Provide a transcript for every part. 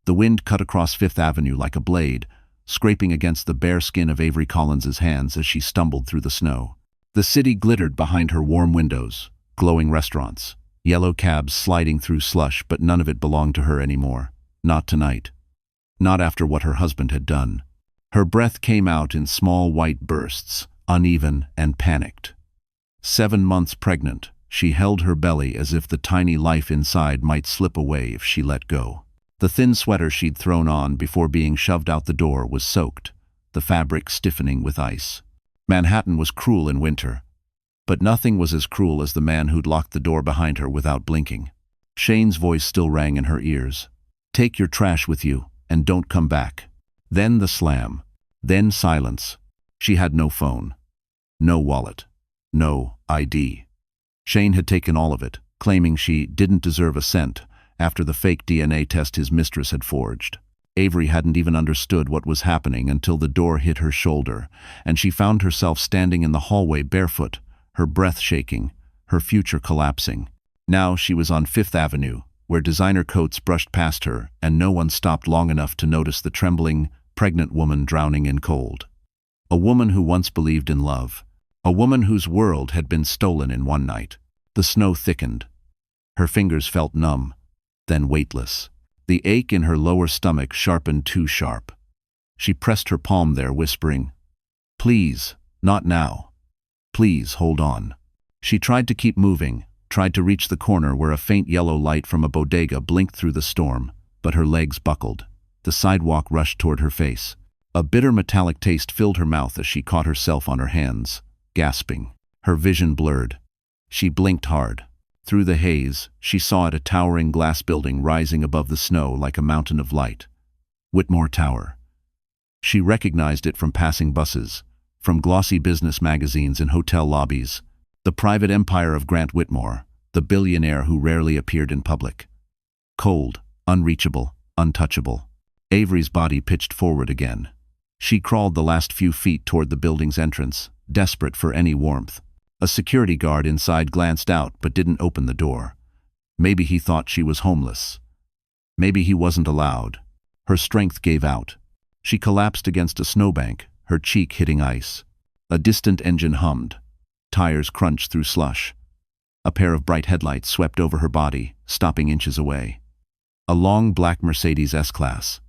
The wind cut across Fifth Avenue like a blade, scraping against the bare skin of Avery Collins's hands as she stumbled through the snow. The city glittered behind her warm windows, glowing restaurants, yellow cabs sliding through slush, but none of it belonged to her anymore. Not tonight. Not after what her husband had done. Her breath came out in small white bursts, uneven and panicked. 7 months pregnant, she held her belly as if the tiny life inside might slip away if she let go. The thin sweater she'd thrown on before being shoved out the door was soaked, the fabric stiffening with ice. Manhattan was cruel in winter, but nothing was as cruel as the man who'd locked the door behind her without blinking. Shane's voice still rang in her ears. "Take your trash with you, and don't come back." Then the slam. Then silence. She had no phone. No wallet. No ID. Shane had taken all of it, claiming she didn't deserve a cent after the fake DNA test his mistress had forged. Avery hadn't even understood what was happening until the door hit her shoulder, and she found herself standing in the hallway barefoot, her breath shaking, her future collapsing. Now she was on Fifth Avenue, where designer coats brushed past her, and no one stopped long enough to notice the trembling, pregnant woman drowning in cold. A woman who once believed in love. A woman whose world had been stolen in one night. The snow thickened. Her fingers felt numb, then weightless. The ache in her lower stomach sharpened too sharp. She pressed her palm there, whispering, "Please, not now. Please, hold on." She tried to keep moving, tried to reach the corner where a faint yellow light from a bodega blinked through the storm, but her legs buckled. The sidewalk rushed toward her face. A bitter metallic taste filled her mouth as she caught herself on her hands, gasping. Her vision blurred. She blinked hard. Through the haze, she saw a towering glass building rising above the snow like a mountain of light. Whitmore Tower. She recognized it from passing buses, from glossy business magazines and hotel lobbies. The private empire of Grant Whitmore, the billionaire who rarely appeared in public. Cold, unreachable, untouchable. Avery's body pitched forward again. She crawled the last few feet toward the building's entrance, desperate for any warmth. A security guard inside glanced out but didn't open the door. Maybe he thought she was homeless. Maybe he wasn't allowed. Her strength gave out. She collapsed against a snowbank, her cheek hitting ice. A distant engine hummed. Tires crunched through slush. A pair of bright headlights swept over her body, stopping inches away. A long black Mercedes S-Class.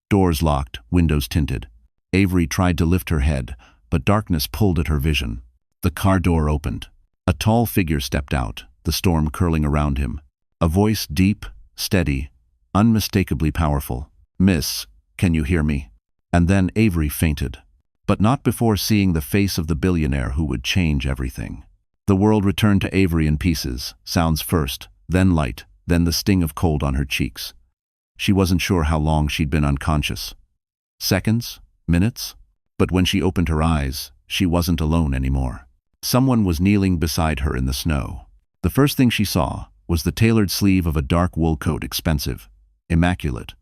Doors locked, windows tinted. Avery tried to lift her head, but darkness pulled at her vision. The car door opened. A tall figure stepped out, the storm curling around him. A voice deep, steady, unmistakably powerful. "Miss, can you hear me?" And then Avery fainted. But not before seeing the face of the billionaire who would change everything. The world returned to Avery in pieces, sounds first, then light, then the sting of cold on her cheeks. She wasn't sure how long she'd been unconscious. Seconds? Minutes? But when she opened her eyes, she wasn't alone anymore. Someone was kneeling beside her in the snow. The first thing she saw was the tailored sleeve of a dark wool coat, expensive, immaculate.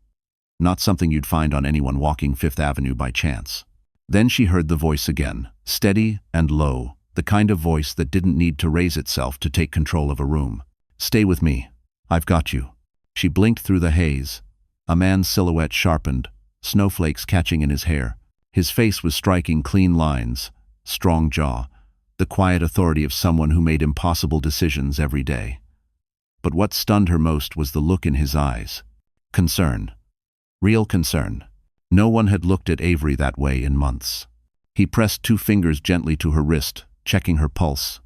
Not something you'd find on anyone walking Fifth Avenue by chance. Then she heard the voice again, steady and low, the kind of voice that didn't need to raise itself to take control of a room. "Stay with me. I've got you." She blinked through the haze. A man's silhouette sharpened, snowflakes catching in his hair. His face was striking clean lines, strong jaw, the quiet authority of someone who made impossible decisions every day. But what stunned her most was the look in his eyes. Concern. Real concern. No one had looked at Avery that way in months. He pressed 2 fingers gently to her wrist, checking her pulse.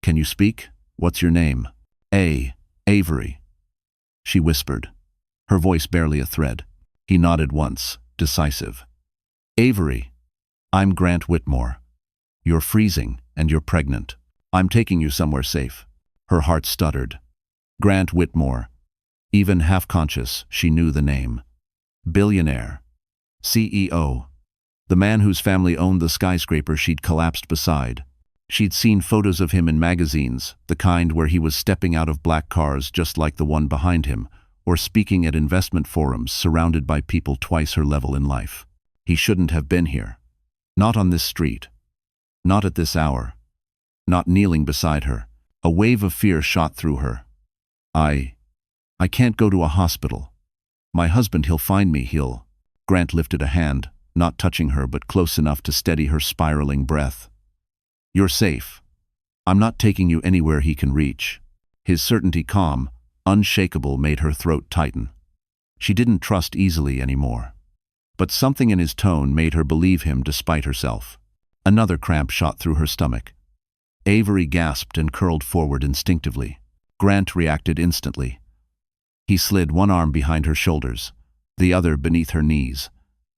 "Can you speak? What's your name?" Avery. She whispered, her voice barely a thread. He nodded once, decisive. "Avery, I'm Grant Whitmore. You're freezing, and you're pregnant. I'm taking you somewhere safe." Her heart stuttered. Grant Whitmore. Even half-conscious, she knew the name. Billionaire. CEO. The man whose family owned the skyscraper she'd collapsed beside. She'd seen photos of him in magazines, the kind where he was stepping out of black cars just like the one behind him, or speaking at investment forums surrounded by people twice her level in life. He shouldn't have been here. Not on this street. Not at this hour. Not kneeling beside her. A wave of fear shot through her. I can't go to a hospital. My husband, he'll find me, he'll... Grant lifted a hand, not touching her but close enough to steady her spiraling breath. You're safe. I'm not taking you anywhere he can reach. His certainty, calm, unshakable, made her throat tighten. She didn't trust easily anymore. But something in his tone made her believe him despite herself. Another cramp shot through her stomach. Avery gasped and curled forward instinctively. Grant reacted instantly. He slid one arm behind her shoulders, the other beneath her knees,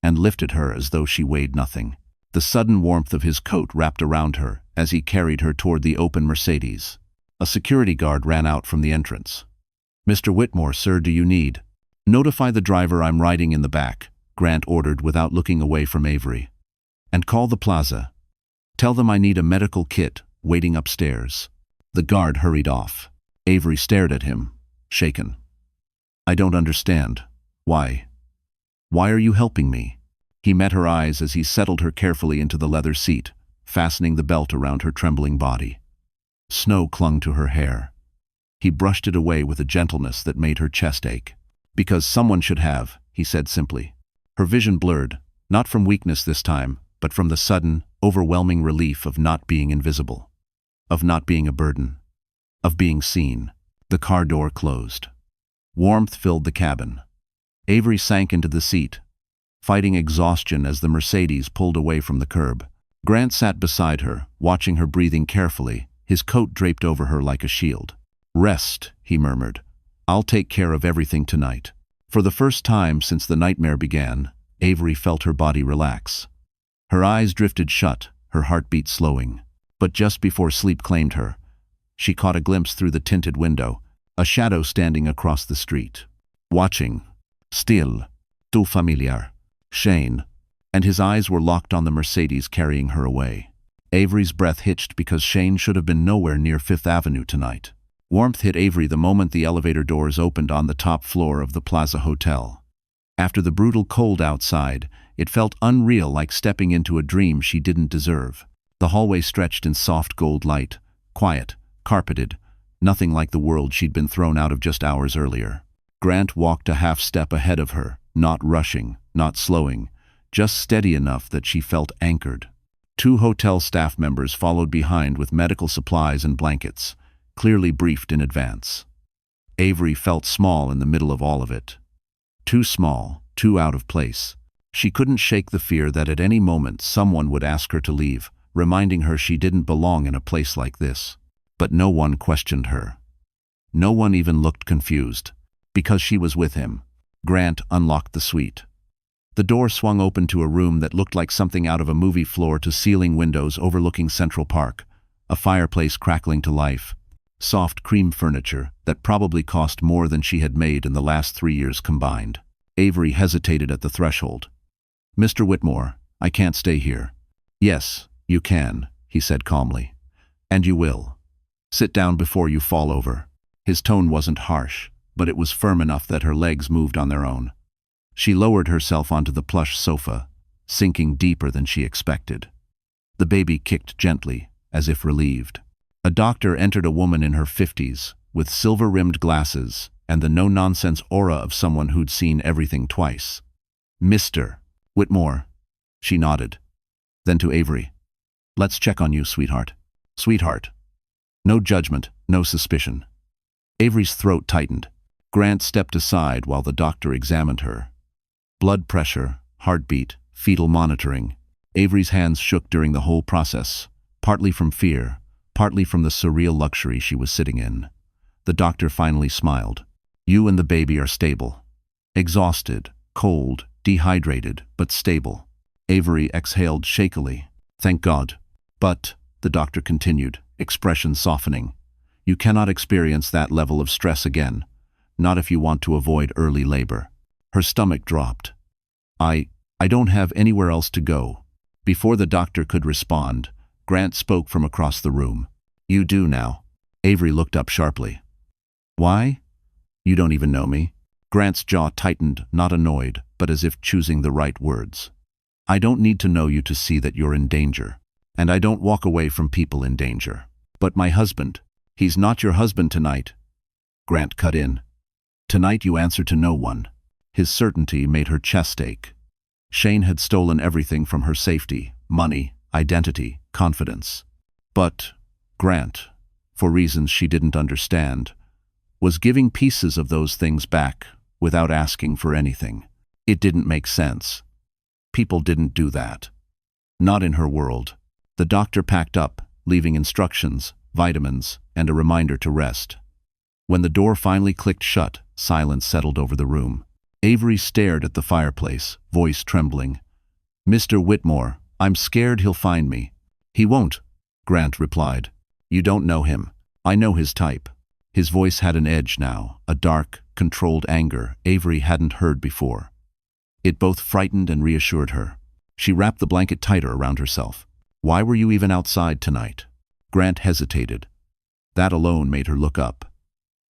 and lifted her as though she weighed nothing. The sudden warmth of his coat wrapped around her as he carried her toward the open Mercedes. A security guard ran out from the entrance. "Mr. Whitmore, sir, do you need?" "Notify the driver I'm riding in the back," Grant ordered without looking away from Avery. "And call the plaza. Tell them I need a medical kit waiting upstairs." The guard hurried off. Avery stared at him, shaken. "I don't understand. Why? Why are you helping me?" He met her eyes as he settled her carefully into the leather seat, fastening the belt around her trembling body. Snow clung to her hair. He brushed it away with a gentleness that made her chest ache. "Because someone should have," he said simply. Her vision blurred, not from weakness this time, but from the sudden, overwhelming relief of not being invisible, of not being a burden, of being seen. The car door closed. Warmth filled the cabin. Avery sank into the seat, fighting exhaustion as the Mercedes pulled away from the curb. Grant sat beside her, watching her breathing carefully, his coat draped over her like a shield. "Rest," he murmured. "I'll take care of everything tonight." For the first time since the nightmare began, Avery felt her body relax. Her eyes drifted shut, her heartbeat slowing. But just before sleep claimed her, she caught a glimpse through the tinted window, a shadow standing across the street. Watching. Still. Tout familiar. Shane. And his eyes were locked on the Mercedes carrying her away. Avery's breath hitched because Shane should have been nowhere near Fifth Avenue tonight. Warmth hit Avery the moment the elevator doors opened on the top floor of the Plaza Hotel. After the brutal cold outside, it felt unreal, like stepping into a dream she didn't deserve. The hallway stretched in soft gold light, quiet, carpeted, nothing like the world she'd been thrown out of just hours earlier. Grant walked a half step ahead of her, not rushing, not slowing, just steady enough that she felt anchored. 2 hotel staff members followed behind with medical supplies and blankets, clearly briefed in advance. Avery felt small in the middle of all of it. Too small, too out of place. She couldn't shake the fear that at any moment someone would ask her to leave, reminding her she didn't belong in a place like this. But no one questioned her. No one even looked confused. Because she was with him. Grant unlocked the suite. The door swung open to a room that looked like something out of a movie, floor-to-ceiling windows overlooking Central Park, a fireplace crackling to life, soft cream furniture that probably cost more than she had made in the last 3 years combined. Avery hesitated at the threshold. "Mr. Whitmore, I can't stay here." "Yes, you can," he said calmly. "And you will. Sit down before you fall over." His tone wasn't harsh, but it was firm enough that her legs moved on their own. She lowered herself onto the plush sofa, sinking deeper than she expected. The baby kicked gently, as if relieved. A doctor entered, a woman in her 50s, with silver-rimmed glasses and the no-nonsense aura of someone who'd seen everything twice. "Mr. Whitmore," she nodded. Then to Avery. "Let's check on you, sweetheart." "Sweetheart." No judgment, no suspicion. Avery's throat tightened. Grant stepped aside while the doctor examined her. Blood pressure, heartbeat, fetal monitoring. Avery's hands shook during the whole process, partly from fear, partly from the surreal luxury she was sitting in. The doctor finally smiled. "You and the baby are stable. Exhausted, cold, dehydrated, but stable." Avery exhaled shakily. "Thank God. But," the doctor continued, expression softening, "you cannot experience that level of stress again, not if you want to avoid early labor." Her stomach dropped. I don't have anywhere else to go." Before the doctor could respond, Grant spoke from across the room. "You do now." Avery looked up sharply. "Why? You don't even know me." Grant's jaw tightened, not annoyed, but as if choosing the right words. "I don't need to know you to see that you're in danger. And I don't walk away from people in danger. But my husband, he's not your husband tonight." Grant cut in. "Tonight you answer to no one." His certainty made her chest ache. Shane had stolen everything from her: safety, money, identity, confidence. But Grant, for reasons she didn't understand, was giving pieces of those things back without asking for anything. It didn't make sense. People didn't do that. Not in her world. The doctor packed up, leaving instructions, vitamins, and a reminder to rest. When the door finally clicked shut, silence settled over the room. Avery stared at the fireplace, voice trembling. "Mr. Whitmore, I'm scared he'll find me." "He won't," Grant replied. "You don't know him. I know his type." His voice had an edge now, a dark, controlled anger Avery hadn't heard before. It both frightened and reassured her. She wrapped the blanket tighter around herself. "Why were you even outside tonight?" Grant hesitated. That alone made her look up.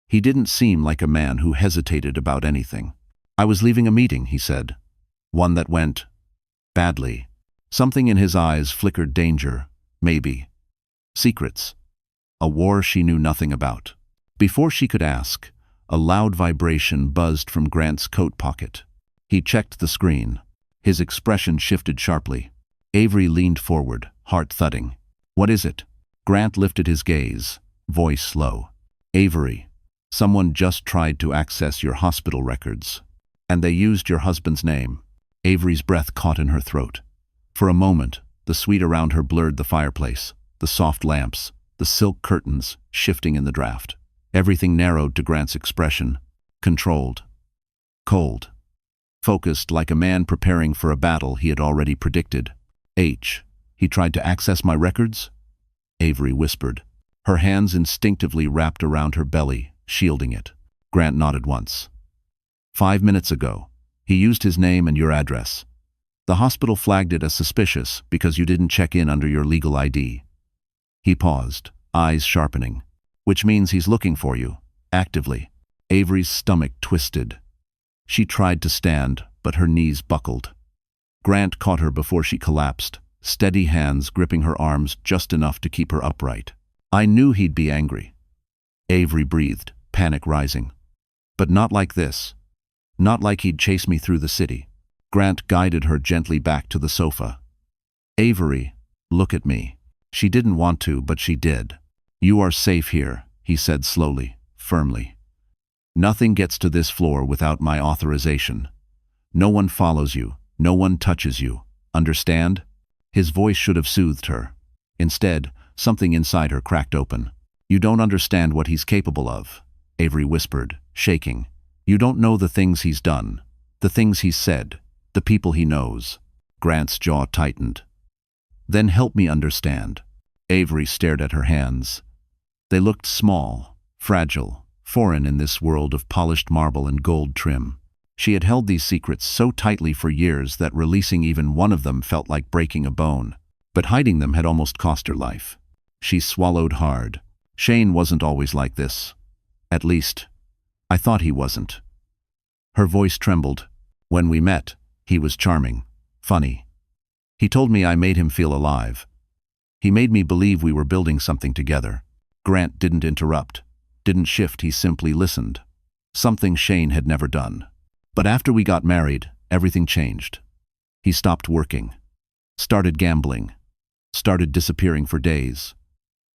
He didn't seem like a man who hesitated about anything. "I was leaving a meeting," he said. "One that went badly." Something in his eyes flickered danger, maybe. Secrets. A war she knew nothing about. Before she could ask, a loud vibration buzzed from Grant's coat pocket. He checked the screen. His expression shifted sharply. Avery leaned forward, heart thudding. "What is it?" Grant lifted his gaze, voice low. "Avery, someone just tried to access your hospital records. And they used your husband's name." Avery's breath caught in her throat. For a moment, the suite around her blurred the fireplace, the soft lamps, the silk curtains shifting in the draft. Everything narrowed to Grant's expression, controlled, cold, focused like a man preparing for a battle he had already predicted. He tried to access my records?" Avery whispered. Her hands instinctively wrapped around her belly, shielding it. Grant nodded once. 5 minutes ago, he used his name and your address. The hospital flagged it as suspicious because you didn't check in under your legal ID. He paused, eyes sharpening. "Which means he's looking for you, actively." Avery's stomach twisted. She tried to stand, but her knees buckled. Grant caught her before she collapsed, steady hands gripping her arms just enough to keep her upright. "I knew he'd be angry." Avery breathed, panic rising. "But not like this. Not like he'd chase me through the city." Grant guided her gently back to the sofa. "Avery, look at me." She didn't want to, but she did. "You are safe here," he said slowly, firmly. "Nothing gets to this floor without my authorization. No one follows you, no one touches you. Understand?" His voice should have soothed her. Instead, something inside her cracked open. "You don't understand what he's capable of," Avery whispered, shaking. "You don't know the things he's done, the things he's said, the people he knows." Grant's jaw tightened. "Then help me understand." Avery stared at her hands. They looked small, fragile, foreign in this world of polished marble and gold trim. She had held these secrets so tightly for years that releasing even one of them felt like breaking a bone. But hiding them had almost cost her life. She swallowed hard. "Shane wasn't always like this. At least, I thought he wasn't." Her voice trembled. "When we met, he was charming, funny. He told me I made him feel alive. He made me believe we were building something together." Grant didn't interrupt, didn't shift, he simply listened. Something Shane had never done. "But after we got married, everything changed. He stopped working, started gambling, started disappearing for days."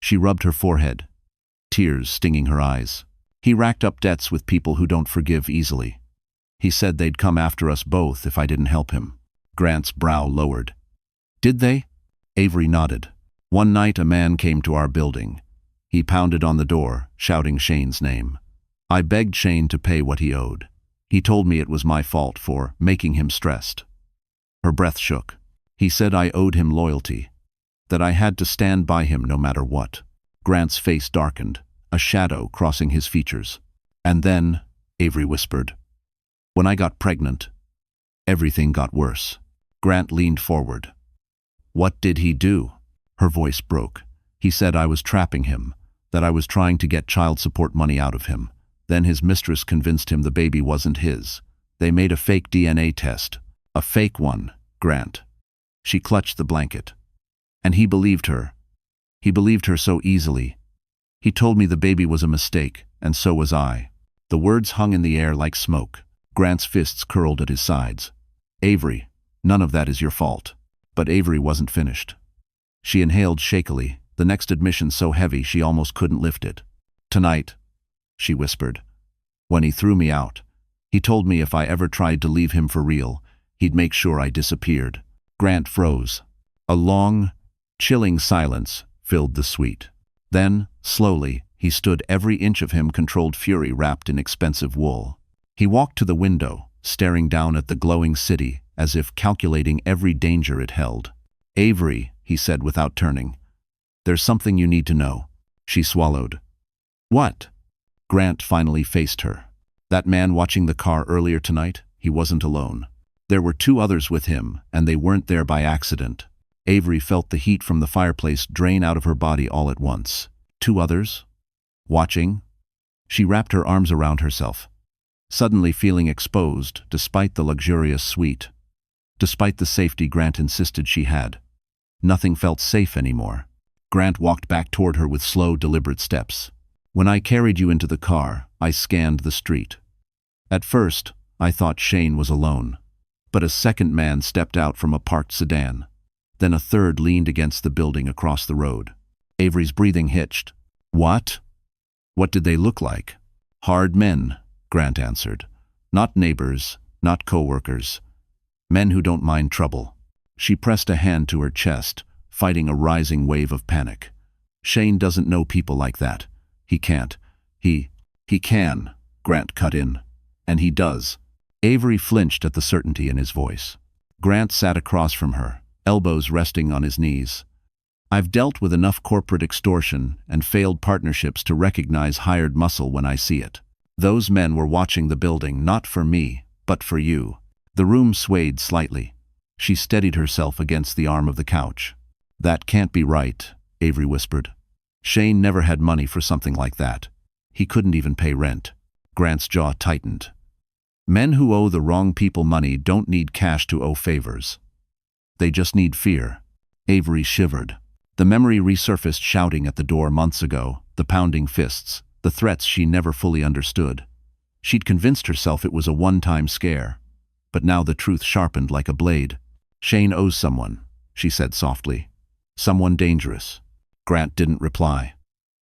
She rubbed her forehead, tears stinging her eyes. "He racked up debts with people who don't forgive easily. He said they'd come after us both if I didn't help him." Grant's brow lowered. "Did they?" Avery nodded. "One night a man came to our building. He pounded on the door, shouting Shane's name. I begged Shane to pay what he owed. He told me it was my fault for making him stressed." Her breath shook. "He said I owed him loyalty, that I had to stand by him no matter what." Grant's face darkened, a shadow crossing his features. "And then," Avery whispered, "when I got pregnant, everything got worse." Grant leaned forward. "What did he do?" Her voice broke. "He said I was trapping him, that I was trying to get child support money out of him. Then his mistress convinced him the baby wasn't his. They made a fake DNA test. A fake one, Grant." She clutched the blanket. "And he believed her. He believed her so easily. He told me the baby was a mistake, and so was I." The words hung in the air like smoke. Grant's fists curled at his sides. Avery, none of that is your fault. But Avery wasn't finished. She inhaled shakily, the next admission so heavy she almost couldn't lift it. Tonight, she whispered. When he threw me out, he told me if I ever tried to leave him for real, he'd make sure I disappeared. Grant froze. A long, chilling silence filled the suite. Then, slowly, he stood, every inch of him controlled fury wrapped in expensive wool. He walked to the window, staring down at the glowing city, as if calculating every danger it held. Avery, he said without turning. There's something you need to know. She swallowed. What? Grant finally faced her. That man watching the car earlier tonight, he wasn't alone. There were 2 others with him, and they weren't there by accident. Avery felt the heat from the fireplace drain out of her body all at once. 2 others? Watching? She wrapped her arms around herself, suddenly feeling exposed despite the luxurious suite. Despite the safety Grant insisted she had. Nothing felt safe anymore. Grant walked back toward her with slow, deliberate steps. When I carried you into the car, I scanned the street. At first, I thought Shane was alone. But a second man stepped out from a parked sedan. Then a third leaned against the building across the road. Avery's breathing hitched. What? What did they look like? Hard men, Grant answered. Not neighbors, not co-workers. Men who don't mind trouble. She pressed a hand to her chest, fighting a rising wave of panic. Shane doesn't know people like that. He can't. He can, Grant cut in. And he does. Avery flinched at the certainty in his voice. Grant sat across from her, elbows resting on his knees. I've dealt with enough corporate extortion and failed partnerships to recognize hired muscle when I see it. Those men were watching the building not for me, but for you. The room swayed slightly. She steadied herself against the arm of the couch. That can't be right, Avery whispered. Shane never had money for something like that. He couldn't even pay rent. Grant's jaw tightened. Men who owe the wrong people money don't need cash to owe favors. They just need fear. Avery shivered. The memory resurfaced, shouting at the door months ago, the pounding fists, the threats she never fully understood. She'd convinced herself it was a one-time scare. But now the truth sharpened like a blade. Shane owes someone, she said softly. Someone dangerous. Grant didn't reply.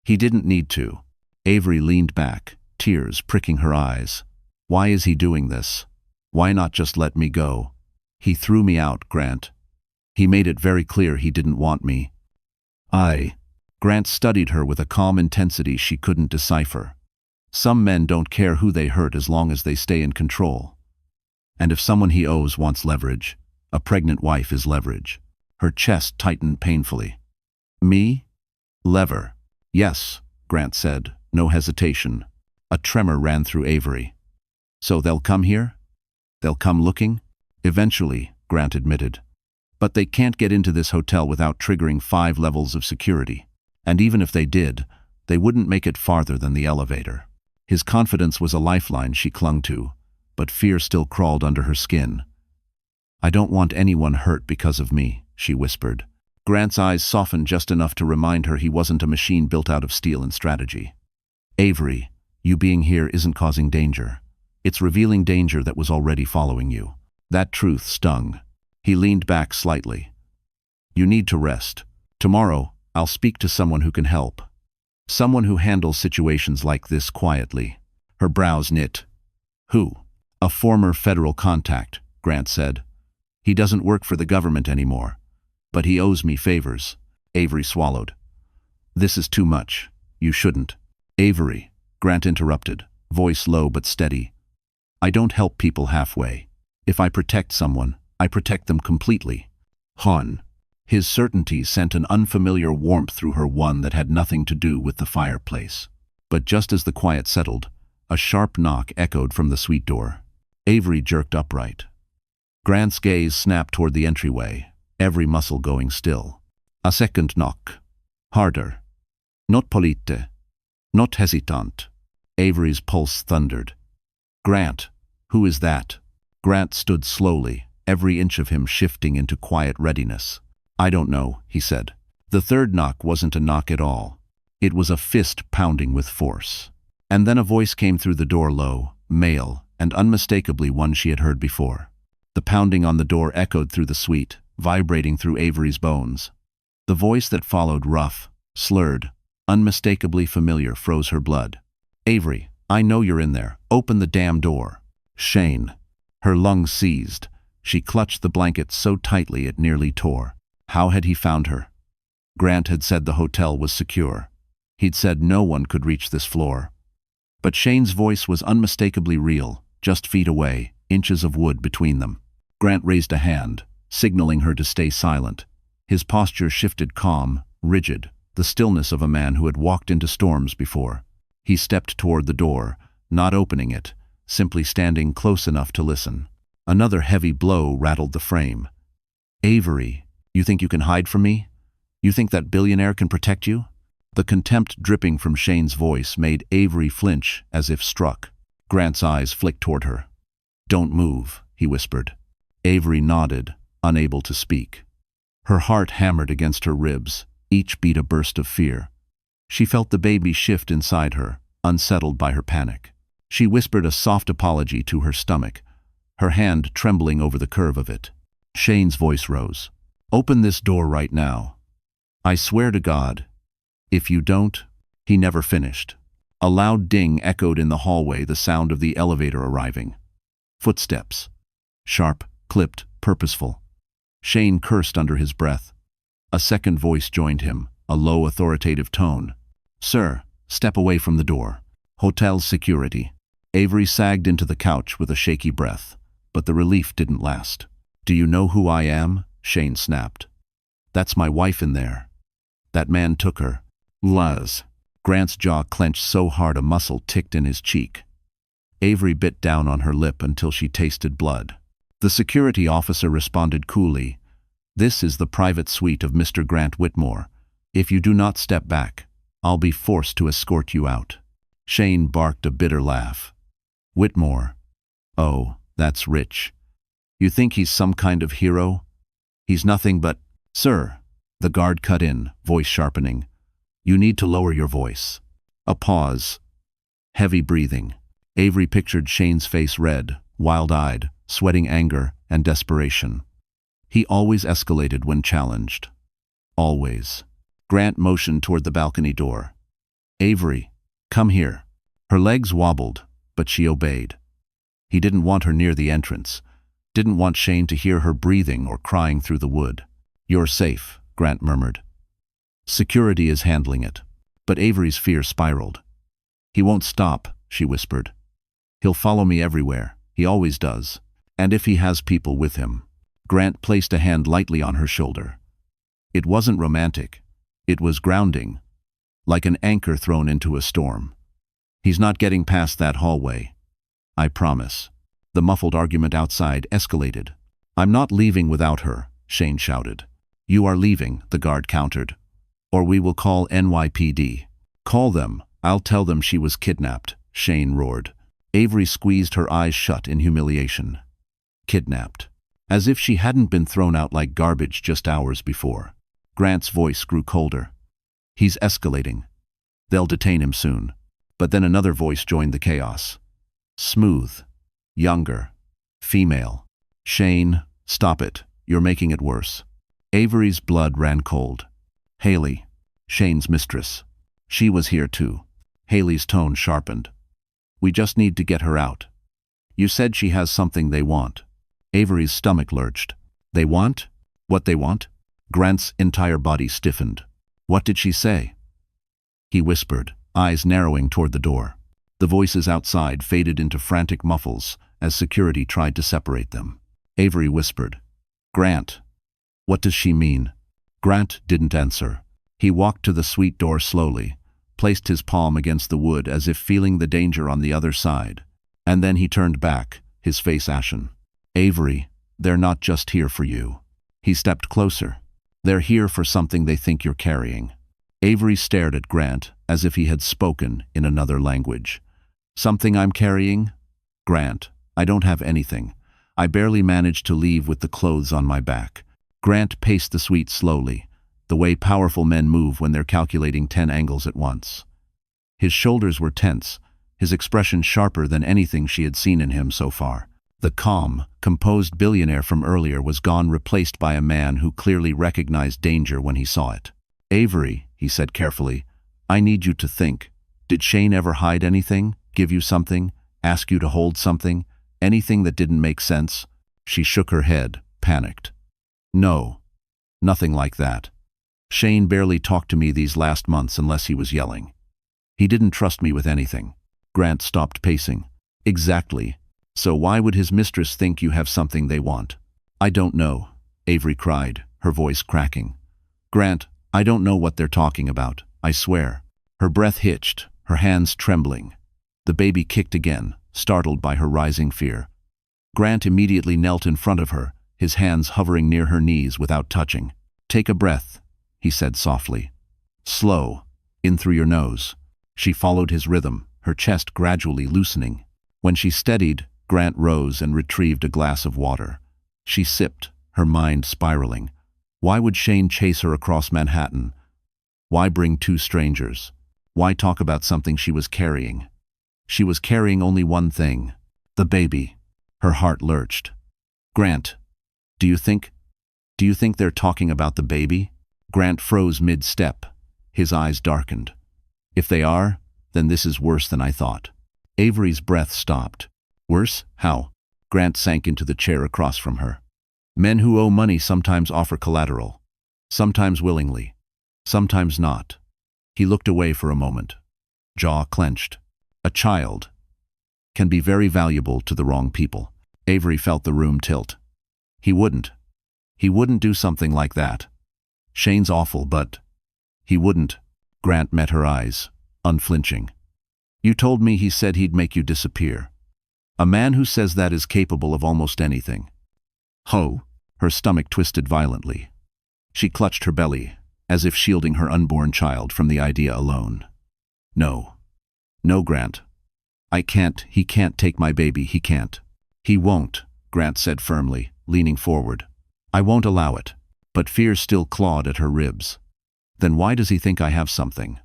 He didn't need to. Avery leaned back, tears pricking her eyes. Why is he doing this? Why not just let me go? He threw me out, Grant. He made it very clear he didn't want me. Grant studied her with a calm intensity she couldn't decipher. Some men don't care who they hurt as long as they stay in control. And if someone he owes wants leverage, a pregnant wife is leverage. Her chest tightened painfully. Me? Lever. Yes, Grant said, no hesitation. A tremor ran through Avery. So they'll come here? They'll come looking? Eventually, Grant admitted. But they can't get into this hotel without triggering 5 levels of security. And even if they did, they wouldn't make it farther than the elevator. His confidence was a lifeline she clung to, but fear still crawled under her skin. I don't want anyone hurt because of me, she whispered. Grant's eyes softened just enough to remind her he wasn't a machine built out of steel and strategy. Avery, you being here isn't causing danger. It's revealing danger that was already following you. That truth stung. He leaned back slightly. You need to rest. Tomorrow, I'll speak to someone who can help. Someone who handles situations like this quietly. Her brows knit. Who? A former federal contact, Grant said. He doesn't work for the government anymore. But he owes me favors. Avery swallowed. This is too much. You shouldn't. Avery, Grant interrupted, voice low but steady. I don't help people halfway. If I protect someone, I protect them completely. Han. His certainty sent an unfamiliar warmth through her, one that had nothing to do with the fireplace. But just as the quiet settled, a sharp knock echoed from the suite door. Avery jerked upright. Grant's gaze snapped toward the entryway, every muscle going still. A second knock. Harder. Not polite. Not hesitant. Avery's pulse thundered. Grant, who is that? Grant stood slowly, every inch of him shifting into quiet readiness. I don't know, he said. The third knock wasn't a knock at all. It was a fist pounding with force. And then a voice came through the door, low, male, and unmistakably one she had heard before. The pounding on the door echoed through the suite, vibrating through Avery's bones. The voice that followed, rough, slurred, unmistakably familiar, froze her blood. "Avery, I know you're in there. Open the damn door." Shane. Her lungs seized. She clutched the blanket so tightly it nearly tore. How had he found her? Grant had said the hotel was secure. He'd said no one could reach this floor. But Shane's voice was unmistakably real, just feet away, inches of wood between them. Grant raised a hand, signaling her to stay silent. His posture shifted, calm, rigid, the stillness of a man who had walked into storms before. He stepped toward the door, not opening it, simply standing close enough to listen. Another heavy blow rattled the frame. "Avery, you think you can hide from me? You think that billionaire can protect you?" The contempt dripping from Shane's voice made Avery flinch as if struck. Grant's eyes flicked toward her. "Don't move," he whispered. Avery nodded, unable to speak. Her heart hammered against her ribs, each beat a burst of fear. She felt the baby shift inside her, unsettled by her panic. She whispered a soft apology to her stomach, her hand trembling over the curve of it. Shane's voice rose. "Open this door right now. I swear to God. If you don't..." He never finished. A loud ding echoed in the hallway, the sound of the elevator arriving. Footsteps. Sharp, clipped, purposeful. Shane cursed under his breath. A second voice joined him, a low, authoritative tone. "Sir, step away from the door. Hotel security." Avery sagged into the couch with a shaky breath, but the relief didn't last. "Do you know who I am?" Shane snapped. "That's my wife in there. That man took her." "Luz." Grant's jaw clenched so hard a muscle ticked in his cheek. Avery bit down on her lip until she tasted blood. The security officer responded coolly. "This is the private suite of Mr. Grant Whitmore. If you do not step back, I'll be forced to escort you out." Shane barked a bitter laugh. "Whitmore? Oh, that's rich. You think he's some kind of hero? He's nothing but..." "Sir," the guard cut in, voice sharpening. "You need to lower your voice." A pause. Heavy breathing. Avery pictured Shane's face, red, wild-eyed, sweating anger and desperation. He always escalated when challenged. Always. Grant motioned toward the balcony door. "Avery, come here." Her legs wobbled, but she obeyed. He didn't want her near the entrance, didn't want Shane to hear her breathing or crying through the wood. "You're safe," Grant murmured. "Security is handling it." But Avery's fear spiraled. "He won't stop," she whispered. "He'll follow me everywhere. He always does. And if he has people with him." Grant placed a hand lightly on her shoulder. It wasn't romantic. It was grounding, like an anchor thrown into a storm. "He's not getting past that hallway. I promise." The muffled argument outside escalated. "I'm not leaving without her," Shane shouted. "You are leaving," the guard countered. "Or we will call NYPD." "Call them. I'll tell them she was kidnapped," Shane roared. Avery squeezed her eyes shut in humiliation. Kidnapped. As if she hadn't been thrown out like garbage just hours before. Grant's voice grew colder. "He's escalating. They'll detain him soon." But then another voice joined the chaos. Smooth. Younger. Female. "Shane, stop it. You're making it worse." Avery's blood ran cold. "Haley, Shane's mistress. She was here too." Haley's tone sharpened. "We just need to get her out. You said she has something they want." Avery's stomach lurched. "They want? What they want?" Grant's entire body stiffened. "What did she say?" He whispered, eyes narrowing toward the door. The voices outside faded into frantic muffles as security tried to separate them. Avery whispered, "Grant, what does she mean?" Grant didn't answer. He walked to the suite door slowly, placed his palm against the wood as if feeling the danger on the other side. And then he turned back, his face ashen. "Avery, they're not just here for you." He stepped closer. "They're here for something they think you're carrying." Avery stared at Grant as if he had spoken in another language. "Something I'm carrying?" "Grant, I don't have anything. I barely managed to leave with the clothes on my back." Grant paced the suite slowly, the way powerful men move when they're calculating 10 angles at once. His shoulders were tense, his expression sharper than anything she had seen in him so far. The calm, composed billionaire from earlier was gone, replaced by a man who clearly recognized danger when he saw it. "Avery," he said carefully, "I need you to think. Did Shane ever hide anything, give you something, ask you to hold something, anything that didn't make sense?" She shook her head, panicked. "No, nothing like that. Shane barely talked to me these last months unless he was yelling. He didn't trust me with anything." Grant stopped pacing. "Exactly. So why would his mistress think you have something they want?" "I don't know," Avery cried, her voice cracking. "Grant, I don't know what they're talking about, I swear." Her breath hitched, her hands trembling. The baby kicked again, startled by her rising fear. Grant immediately knelt in front of her, his hands hovering near her knees without touching. "Take a breath," he said softly. "Slow, in through your nose." She followed his rhythm, her chest gradually loosening. When she steadied, Grant rose and retrieved a glass of water. She sipped, her mind spiraling. Why would Shane chase her across Manhattan? Why bring two strangers? Why talk about something she was carrying? She was carrying only one thing, the baby. Her heart lurched. "Grant, do you think they're talking about the baby?" Grant froze mid-step. His eyes darkened. "If they are, then this is worse than I thought." Avery's breath stopped. "Worse? How?" Grant sank into the chair across from her. "Men who owe money sometimes offer collateral. Sometimes willingly. Sometimes not." He looked away for a moment. Jaw clenched. "A child can be very valuable to the wrong people." Avery felt the room tilt. He wouldn't do something like that. Shane's awful, but he wouldn't." Grant met her eyes, unflinching. "You told me he said he'd make you disappear. A man who says that is capable of almost anything." "Ho!" Her stomach twisted violently. She clutched her belly, as if shielding her unborn child from the idea alone. "No. No, Grant. He can't take my baby, he can't." "He won't," Grant said firmly, leaning forward. "I won't allow it." But fear still clawed at her ribs. "Then why does he think I have something?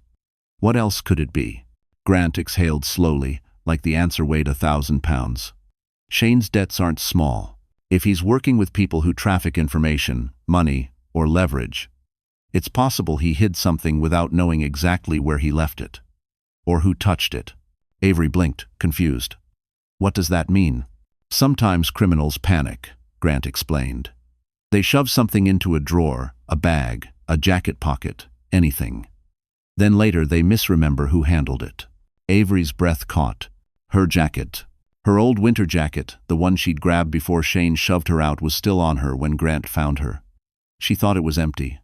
What else could it be?" Grant exhaled slowly, like the answer weighed 1,000 pounds. "Shane's debts aren't small. If he's working with people who traffic information, money, or leverage, it's possible he hid something without knowing exactly where he left it. Or who touched it." Avery blinked, confused. "What does that mean?" "Sometimes criminals panic," Grant explained. "They shove something into a drawer, a bag, a jacket pocket, anything. Then later they misremember who handled it." Avery's breath caught. Her jacket. Her old winter jacket, the one she'd grabbed before Shane shoved her out, was still on her when Grant found her. She thought it was empty.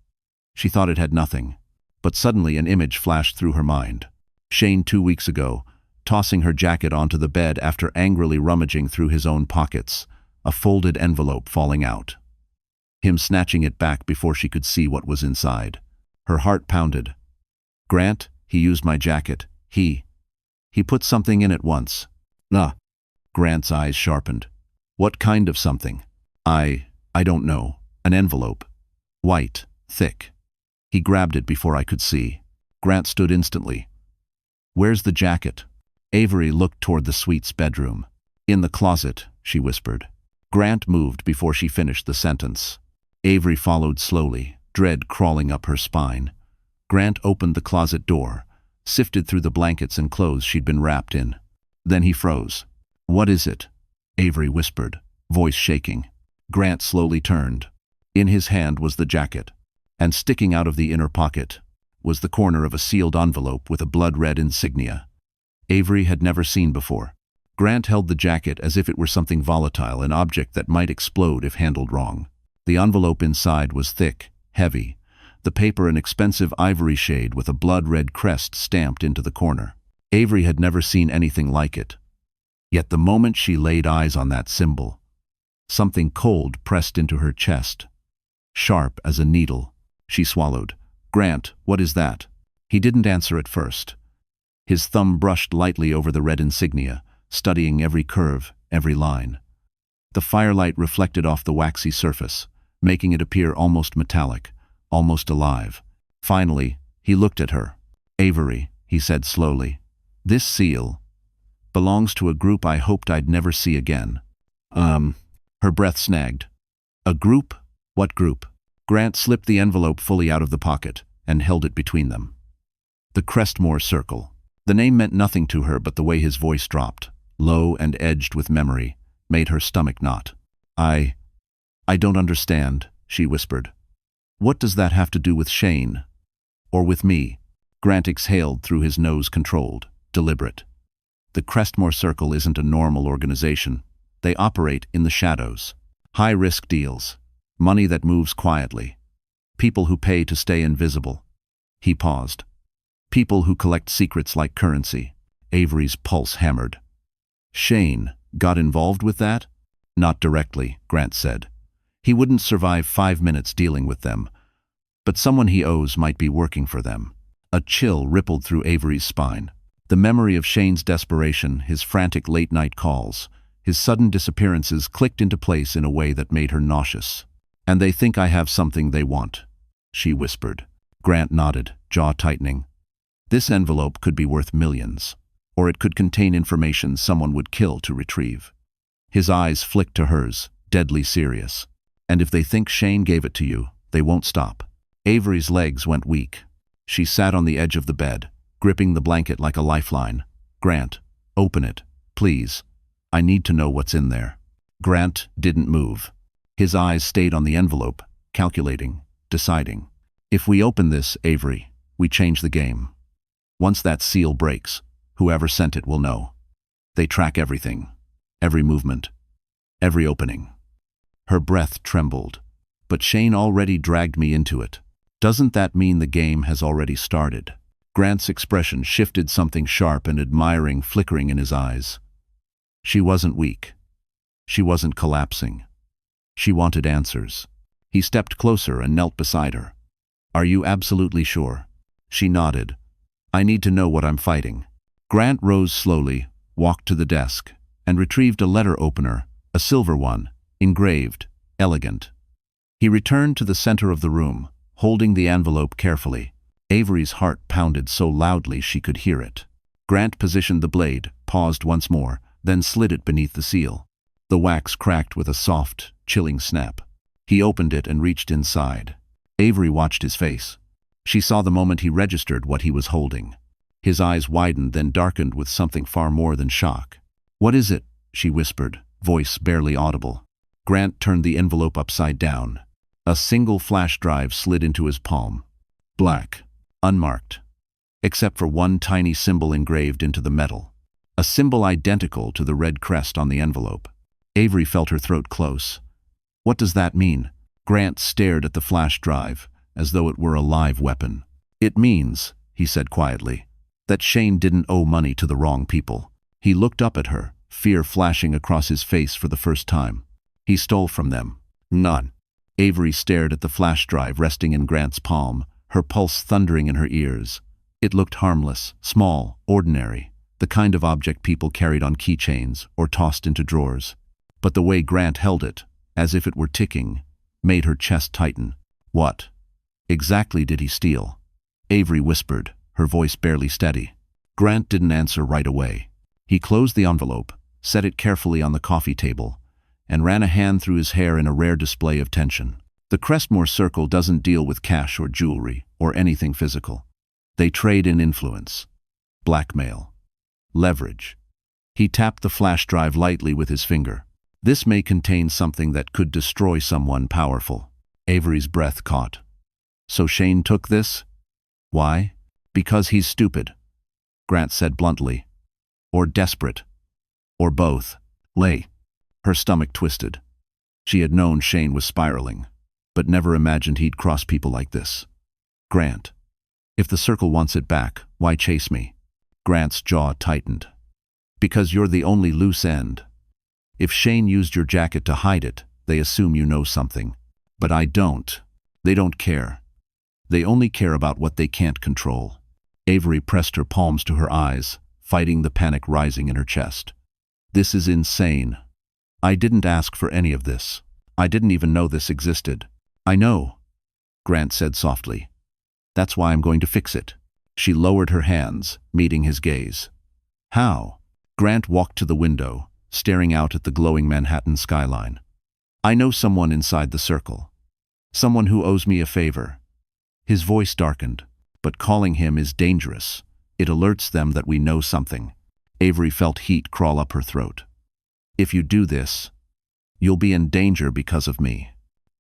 She thought it had nothing. But suddenly an image flashed through her mind. Shane 2 weeks ago, tossing her jacket onto the bed after angrily rummaging through his own pockets, a folded envelope falling out. Him snatching it back before she could see what was inside. Her heart pounded. "Grant, he used my jacket. He put something in it once." "Ah." Grant's eyes sharpened. "What kind of something?" I don't know. An envelope. White, thick. He grabbed it before I could see." Grant stood instantly. "Where's the jacket?" Avery looked toward the suite's bedroom. "In the closet," she whispered. Grant moved before she finished the sentence. Avery followed slowly, dread crawling up her spine. Grant opened the closet door, sifted through the blankets and clothes she'd been wrapped in. Then he froze. "What is it?" Avery whispered, voice shaking. Grant slowly turned. In his hand was the jacket, and sticking out of the inner pocket was the corner of a sealed envelope with a blood-red insignia. Avery had never seen before. Grant held the jacket as if it were something volatile, an object that might explode if handled wrong. The envelope inside was thick, heavy, the paper an expensive ivory shade with a blood-red crest stamped into the corner. Avery had never seen anything like it. Yet the moment she laid eyes on that symbol, something cold pressed into her chest. Sharp as a needle. She swallowed. "Grant, what is that?" He didn't answer at first. His thumb brushed lightly over the red insignia, studying every curve, every line. The firelight reflected off the waxy surface, making it appear almost metallic, almost alive. Finally, he looked at her. "Avery," he said slowly, "this seal, Belongs to a group I hoped I'd never see again. Her breath snagged. A group? What group? Grant slipped the envelope fully out of the pocket and held it between them. The Crestmore Circle. The name meant nothing to her, but the way his voice dropped, low and edged with memory, made her stomach knot. I don't understand, she whispered. What does that have to do with Shane? Or with me? Grant exhaled through his nose, controlled, deliberate. The Crestmore Circle isn't a normal organization. They operate in the shadows. High-risk deals. Money that moves quietly. People who pay to stay invisible. He paused. People who collect secrets like currency. Avery's pulse hammered. Shane got involved with that? Not directly, Grant said. He wouldn't survive 5 minutes dealing with them. But someone he owes might be working for them. A chill rippled through Avery's spine. The memory of Shane's desperation, his frantic late-night calls, his sudden disappearances clicked into place in a way that made her nauseous. And they think I have something they want, she whispered. Grant nodded, jaw tightening. This envelope could be worth millions, or it could contain information someone would kill to retrieve. His eyes flicked to hers, deadly serious. And if they think Shane gave it to you, they won't stop. Avery's legs went weak. She sat on the edge of the bed, gripping the blanket like a lifeline. Grant, open it, please. I need to know what's in there. Grant didn't move. His eyes stayed on the envelope, calculating, deciding. If we open this, Avery, we change the game. Once that seal breaks, whoever sent it will know. They track everything, every movement, every opening. Her breath trembled. But Shane already dragged me into it. Doesn't that mean the game has already started? Grant's expression shifted, something sharp and admiring flickering in his eyes. She wasn't weak. She wasn't collapsing. She wanted answers. He stepped closer and knelt beside her. Are you absolutely sure? She nodded. I need to know what I'm fighting. Grant rose slowly, walked to the desk, and retrieved a letter opener, a silver one, engraved, elegant. He returned to the center of the room, holding the envelope carefully. Avery's heart pounded so loudly she could hear it. Grant positioned the blade, paused once more, then slid it beneath the seal. The wax cracked with a soft, chilling snap. He opened it and reached inside. Avery watched his face. She saw the moment he registered what he was holding. His eyes widened, then darkened with something far more than shock. What is it? She whispered, voice barely audible. Grant turned the envelope upside down. A single flash drive slid into his palm. Black, unmarked, except for one tiny symbol engraved into the metal. A symbol identical to the red crest on the envelope. Avery felt her throat close. What does that mean? Grant stared at the flash drive, as though it were a live weapon. It means, he said quietly, that Shane didn't owe money to the wrong people. He looked up at her, fear flashing across his face for the first time. He stole from them. None. Avery stared at the flash drive resting in Grant's palm, her pulse thundering in her ears. It looked harmless, small, ordinary, the kind of object people carried on keychains or tossed into drawers. But the way Grant held it, as if it were ticking, made her chest tighten. What exactly did he steal? Avery whispered, her voice barely steady. Grant didn't answer right away. He closed the envelope, set it carefully on the coffee table, and ran a hand through his hair in a rare display of tension. The Crestmore Circle doesn't deal with cash or jewelry or anything physical. They trade in influence, blackmail, leverage. He tapped the flash drive lightly with his finger. This may contain something that could destroy someone powerful. Avery's breath caught. So Shane took this? Why? Because he's stupid, Grant said bluntly. Or desperate. Or both. Her stomach twisted. She had known Shane was spiraling, but never imagined he'd cross people like this. Grant, if the circle wants it back, why chase me? Grant's jaw tightened. Because you're the only loose end. If Shane used your jacket to hide it, they assume you know something. But I don't. They don't care. They only care about what they can't control. Avery pressed her palms to her eyes, fighting the panic rising in her chest. This is insane. I didn't ask for any of this. I didn't even know this existed. I know, Grant said softly. That's why I'm going to fix it. She lowered her hands, meeting his gaze. How? Grant walked to the window, staring out at the glowing Manhattan skyline. I know someone inside the circle. Someone who owes me a favor. His voice darkened. But calling him is dangerous. It alerts them that we know something. Avery felt heat crawl up her throat. If you do this, you'll be in danger because of me.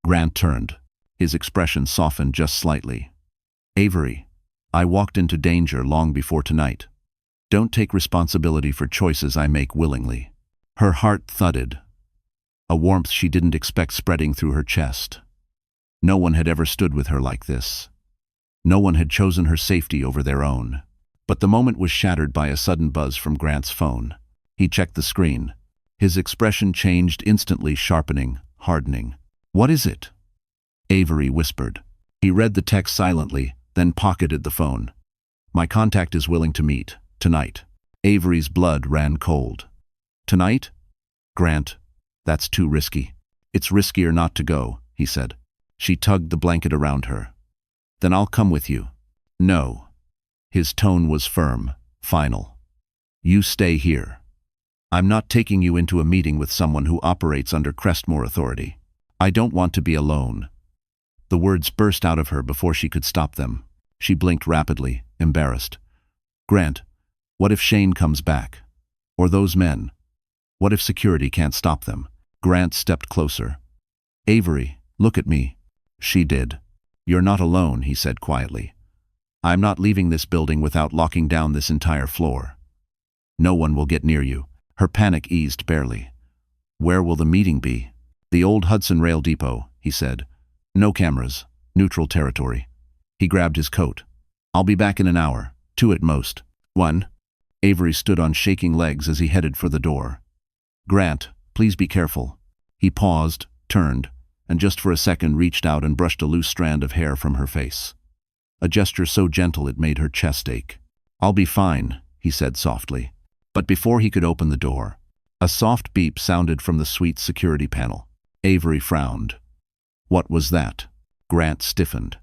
Grant turned. His expression softened just slightly. Avery, I walked into danger long before tonight. Don't take responsibility for choices I make willingly. Her heart thudded, a warmth she didn't expect spreading through her chest. No one had ever stood with her like this. No one had chosen her safety over their own. But the moment was shattered by a sudden buzz from Grant's phone. He checked the screen. His expression changed instantly, sharpening, hardening. What is it? Avery whispered. He read the text silently, then pocketed the phone. My contact is willing to meet, tonight. Avery's blood ran cold. Tonight? Grant, that's too risky. It's riskier not to go, he said. She tugged the blanket around her. Then I'll come with you. No. His tone was firm, final. You stay here. I'm not taking you into a meeting with someone who operates under Crestmore authority. I don't want to be alone. The words burst out of her before she could stop them. She blinked rapidly, embarrassed. Grant, what if Shane comes back? Or those men? What if security can't stop them? Grant stepped closer. Avery, look at me. She did. You're not alone, he said quietly. I'm not leaving this building without locking down this entire floor. No one will get near you. Her panic eased barely. Where will the meeting be? The old Hudson Rail Depot, he said. No cameras. Neutral territory. He grabbed his coat. I'll be back in an hour. 2 at most. 1. Avery stood on shaking legs as he headed for the door. Grant, please be careful. He paused, turned, and just for a second reached out and brushed a loose strand of hair from her face. A gesture so gentle it made her chest ache. I'll be fine, he said softly. But before he could open the door, a soft beep sounded from the suite's security panel. Avery frowned. What was that? Grant stiffened.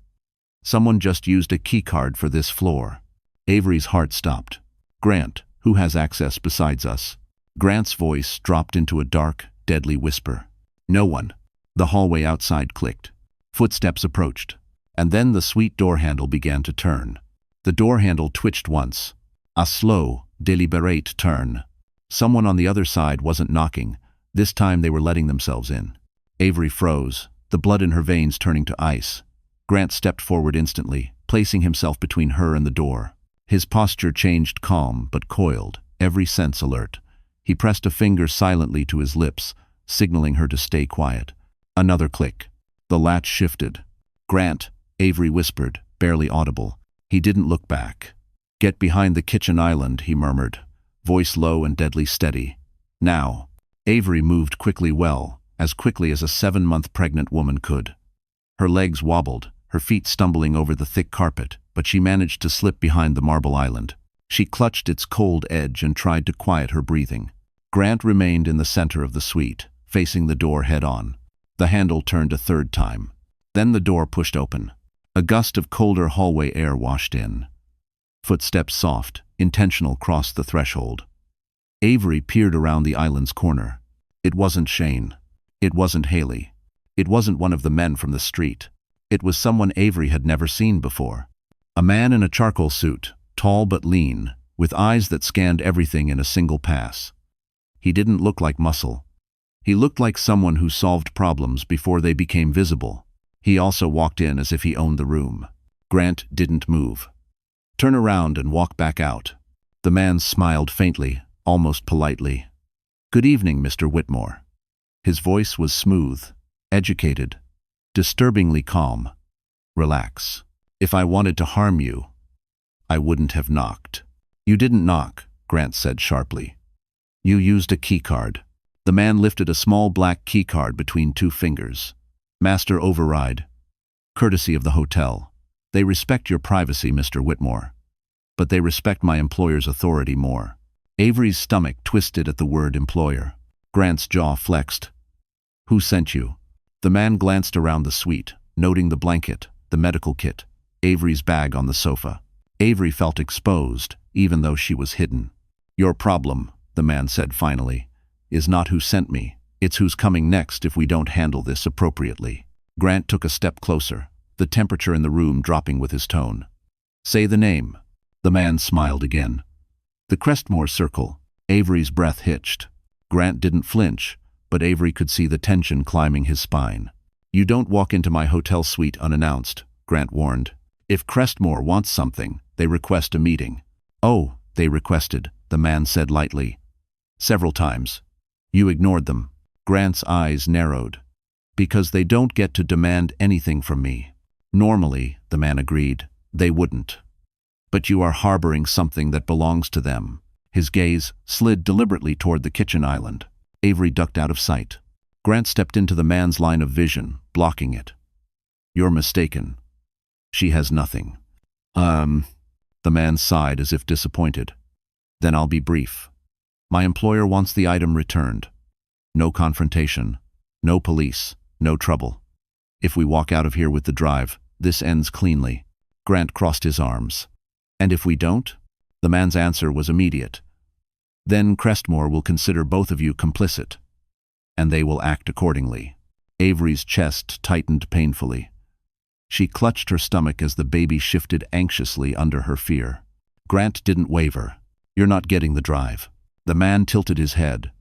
Someone just used a keycard for this floor. Avery's heart stopped. Grant, who has access besides us? Grant's voice dropped into a dark, deadly whisper. No one. The hallway outside clicked. Footsteps approached. And then the suite door handle began to turn. The door handle twitched once. A slow, deliberate turn. Someone on the other side wasn't knocking. This time they were letting themselves in. Avery froze, the blood in her veins turning to ice. Grant stepped forward instantly, placing himself between her and the door. His posture changed, calm but coiled, every sense alert. He pressed a finger silently to his lips, signaling her to stay quiet. Another click. The latch shifted. Grant, Avery whispered, barely audible. He didn't look back. Get behind the kitchen island, he murmured, voice low and deadly steady. Now. Avery moved quickly, as quickly as a 7-month pregnant woman could. Her legs wobbled, her feet stumbling over the thick carpet, but she managed to slip behind the marble island. She clutched its cold edge and tried to quiet her breathing. Grant remained in the center of the suite, facing the door head-on. The handle turned a third time. Then the door pushed open. A gust of colder hallway air washed in. Footsteps, soft, intentional, crossed the threshold. Avery peered around the island's corner. It wasn't Shane. It wasn't Haley. It wasn't one of the men from the street. It was someone Avery had never seen before. A man in a charcoal suit, tall but lean, with eyes that scanned everything in a single pass. He didn't look like muscle. He looked like someone who solved problems before they became visible. He also walked in as if he owned the room. Grant didn't move. Turn around and walk back out. The man smiled faintly, almost politely. Good evening, Mr. Whitmore. His voice was smooth, educated, disturbingly calm. Relax. If I wanted to harm you, I wouldn't have knocked. You didn't knock, Grant said sharply. You used a keycard. The man lifted a small black keycard between 2 fingers. Master override. Courtesy of the hotel. They respect your privacy, Mr. Whitmore. But they respect my employer's authority more. Avery's stomach twisted at the word employer. Grant's jaw flexed. Who sent you? The man glanced around the suite, noting the blanket, the medical kit, Avery's bag on the sofa. Avery felt exposed, even though she was hidden. Your problem, the man said finally, is not who sent me. It's who's coming next if we don't handle this appropriately. Grant took a step closer, the temperature in the room dropping with his tone. Say the name. The man smiled again. The Crestmore Circle. Avery's breath hitched. Grant didn't flinch, but Avery could see the tension climbing his spine. You don't walk into my hotel suite unannounced, Grant warned. If Crestmore wants something, they request a meeting. Oh, they requested, the man said lightly. Several times. You ignored them. Grant's eyes narrowed. Because they don't get to demand anything from me. Normally, the man agreed, they wouldn't. But you are harboring something that belongs to them. His gaze slid deliberately toward the kitchen island. Avery ducked out of sight. Grant stepped into the man's line of vision, blocking it. You're mistaken. She has nothing. The man sighed as if disappointed. Then I'll be brief. My employer wants the item returned. No confrontation, no police, no trouble. If we walk out of here with the drive, this ends cleanly. Grant crossed his arms. And if we don't? The man's answer was immediate. Then Crestmore will consider both of you complicit. And they will act accordingly. Avery's chest tightened painfully. She clutched her stomach as the baby shifted anxiously under her fear. Grant didn't waver. You're not getting the drive. The man tilted his head.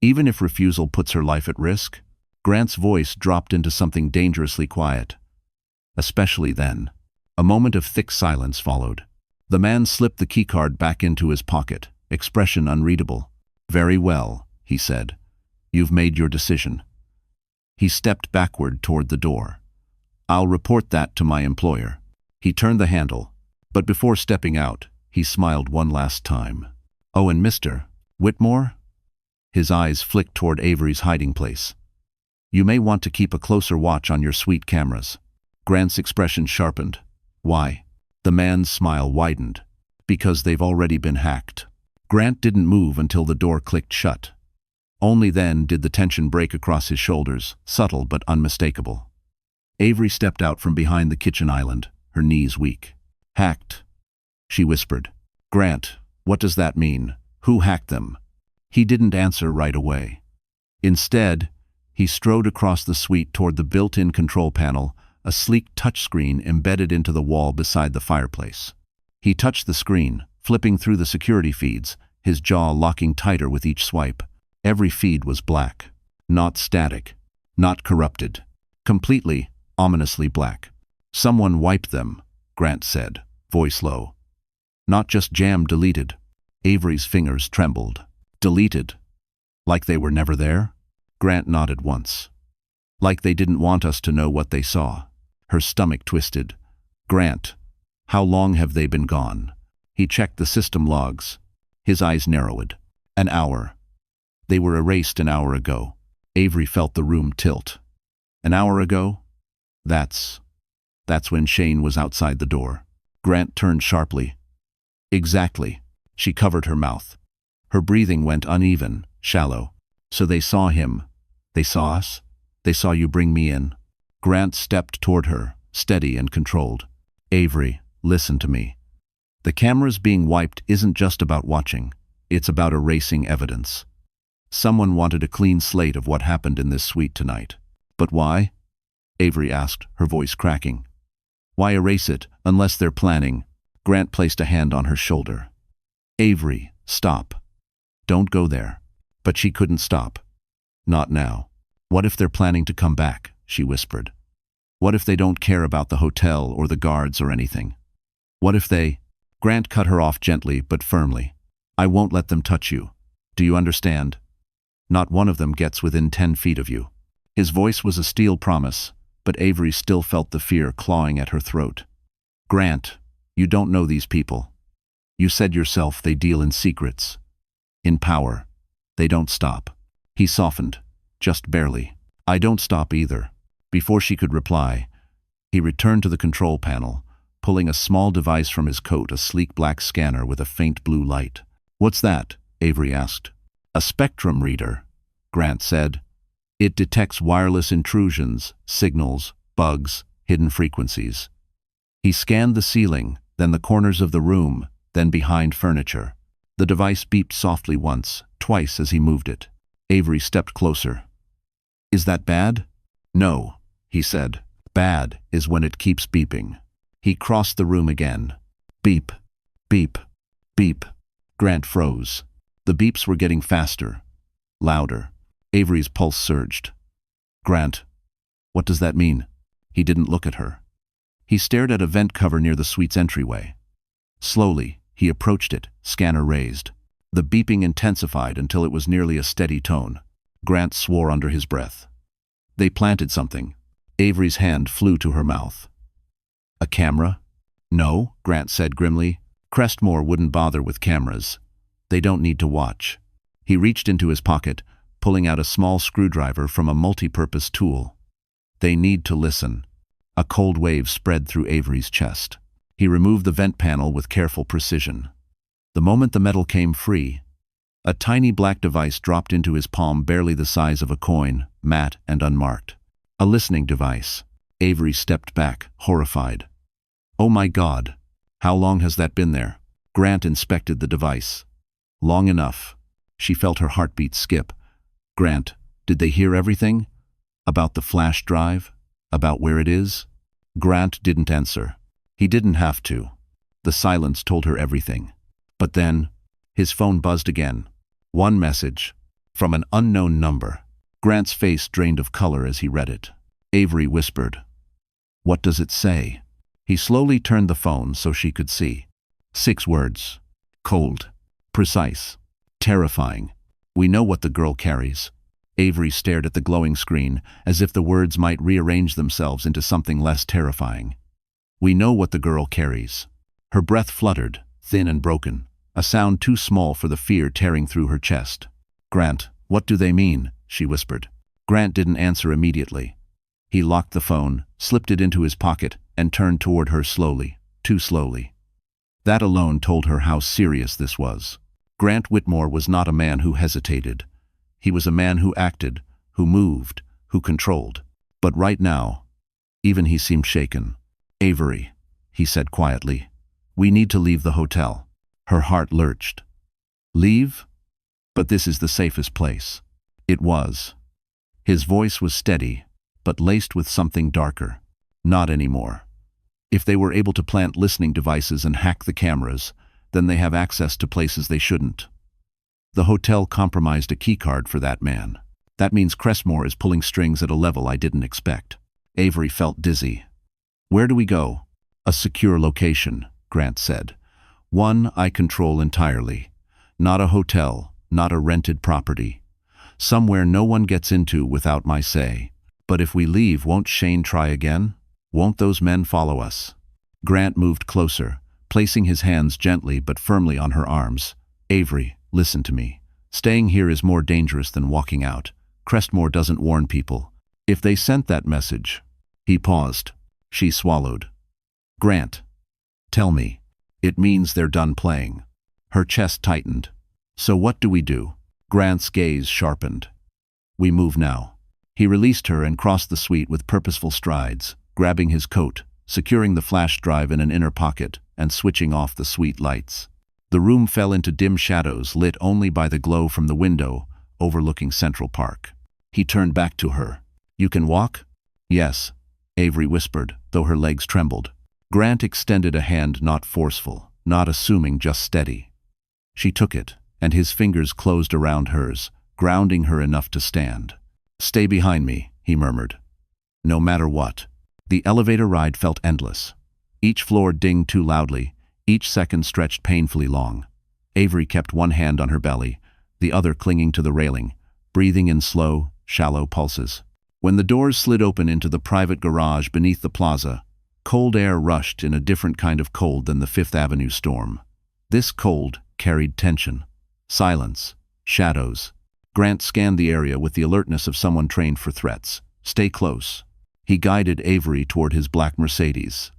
Even if refusal puts her life at risk? Grant's voice dropped into something dangerously quiet. Especially then. A moment of thick silence followed. The man slipped the keycard back into his pocket, expression unreadable. Very well, he said. You've made your decision. He stepped backward toward the door. I'll report that to my employer. He turned the handle, but before stepping out, he smiled one last time. Oh, and Mr. Whitmore? His eyes flicked toward Avery's hiding place. You may want to keep a closer watch on your suite cameras. Grant's expression sharpened. Why? The man's smile widened. Because they've already been hacked. Grant didn't move until the door clicked shut. Only then did the tension break across his shoulders, subtle but unmistakable. Avery stepped out from behind the kitchen island, her knees weak. Hacked, she whispered. Grant, what does that mean? Who hacked them? He didn't answer right away. Instead, he strode across the suite toward the built-in control panel, a sleek touchscreen embedded into the wall beside the fireplace. He touched the screen, flipping through the security feeds, his jaw locking tighter with each swipe. Every feed was black. Not static. Not corrupted. Completely, ominously black. Someone wiped them, Grant said, voice low. Not just jam deleted. Avery's fingers trembled. Deleted. Like they were never there? Grant nodded once. Like they didn't want us to know what they saw. Her stomach twisted. Grant, how long have they been gone? He checked the system logs. His eyes narrowed. An hour. They were erased an hour ago. Avery felt the room tilt. An hour ago? That's when Shane was outside the door. Grant turned sharply. Exactly. She covered her mouth. Her breathing went uneven, shallow. So they saw him. They saw us? They saw you bring me in. Grant stepped toward her, steady and controlled. Avery, listen to me. The cameras being wiped isn't just about watching. It's about erasing evidence. Someone wanted a clean slate of what happened in this suite tonight. But why? Avery asked, her voice cracking. Why erase it, unless they're planning? Grant placed a hand on her shoulder. Avery, stop. Don't go there. But she couldn't stop. Not now. What if they're planning to come back? She whispered. What if they don't care about the hotel or the guards or anything? What if they... Grant cut her off gently but firmly. I won't let them touch you. Do you understand? Not one of them gets within 10 feet of you. His voice was a steel promise, but Avery still felt the fear clawing at her throat. Grant, you don't know these people. You said yourself they deal in secrets. In power. They don't stop. He softened, just barely. I don't stop either. Before she could reply, he returned to the control panel, pulling a small device from his coat, a sleek black scanner with a faint blue light. What's that? Avery asked. A spectrum reader, Grant said. It detects wireless intrusions, signals, bugs, hidden frequencies. He scanned the ceiling, then the corners of the room, then behind furniture. The device beeped softly once, twice as he moved it. Avery stepped closer. "Is that bad?" "No," he said. "Bad is when it keeps beeping." He crossed the room again. Beep, beep, beep. Grant froze. The beeps were getting faster, louder. Avery's pulse surged. "Grant, what does that mean?" He didn't look at her. He stared at a vent cover near the suite's entryway. Slowly, he approached it, scanner raised. The beeping intensified until it was nearly a steady tone. Grant swore under his breath. They planted something. Avery's hand flew to her mouth. "A camera?" "No," Grant said grimly. "Crestmore wouldn't bother with cameras. They don't need to watch." He reached into his pocket, pulling out a small screwdriver from a multi-purpose tool. "They need to listen." A cold wave spread through Avery's chest. He removed the vent panel with careful precision. The moment the metal came free, a tiny black device dropped into his palm, barely the size of a coin, matte and unmarked. A listening device. Avery stepped back, horrified. "Oh my God! How long has that been there?" Grant inspected the device. "Long enough." She felt her heartbeat skip. "Grant, did they hear everything? About the flash drive? About where it is?" Grant didn't answer. He didn't have to. The silence told her everything. But then, his phone buzzed again. One message, from an unknown number. Grant's face drained of color as he read it. Avery whispered, "What does it say?" He slowly turned the phone so she could see. 6 words. Cold. Precise. Terrifying. "We know what the girl carries." Avery stared at the glowing screen, as if the words might rearrange themselves into something less terrifying. "We know what the girl carries." Her breath fluttered, thin and broken, a sound too small for the fear tearing through her chest. "Grant, what do they mean?" she whispered. Grant didn't answer immediately. He locked the phone, slipped it into his pocket, and turned toward her slowly, too slowly. That alone told her how serious this was. Grant Whitmore was not a man who hesitated. He was a man who acted, who moved, who controlled. But right now, even he seemed shaken. "Avery," he said quietly, "we need to leave the hotel." Her heart lurched. "Leave? But this is the safest place." It was. His voice was steady, but laced with something darker. "Not anymore. If they were able to plant listening devices and hack the cameras, then they have access to places they shouldn't. The hotel compromised a keycard for that man. That means Crestmore is pulling strings at a level I didn't expect." Avery felt dizzy. "Where do we go?" "A secure location," Grant said. "One I control entirely. Not a hotel, not a rented property. Somewhere no one gets into without my say. But if we leave, won't Shane try again? Won't those men follow us?" Grant moved closer, placing his hands gently but firmly on her arms. "Avery, listen to me. Staying here is more dangerous than walking out. Crestmore doesn't warn people. If they sent that message..." He paused. She swallowed. "Grant, tell me. It means they're done playing." Her chest tightened. "So what do we do?" Grant's gaze sharpened. "We move now." He released her and crossed the suite with purposeful strides, grabbing his coat, securing the flash drive in an inner pocket, and switching off the suite lights. The room fell into dim shadows lit only by the glow from the window overlooking Central Park. He turned back to her. "You can walk?" "Yes," Avery whispered, though her legs trembled. Grant extended a hand, not forceful, not assuming, just steady. She took it, and his fingers closed around hers, grounding her enough to stand. "Stay behind me," he murmured. "No matter what." The elevator ride felt endless. Each floor dinged too loudly, each second stretched painfully long. Avery kept one hand on her belly, the other clinging to the railing, breathing in slow, shallow pulses. When the doors slid open into the private garage beneath the plaza, cold air rushed, in a different kind of cold than the Fifth Avenue storm. This cold carried tension, silence, shadows. Grant scanned the area with the alertness of someone trained for threats. "Stay close." He guided Avery toward his black Mercedes.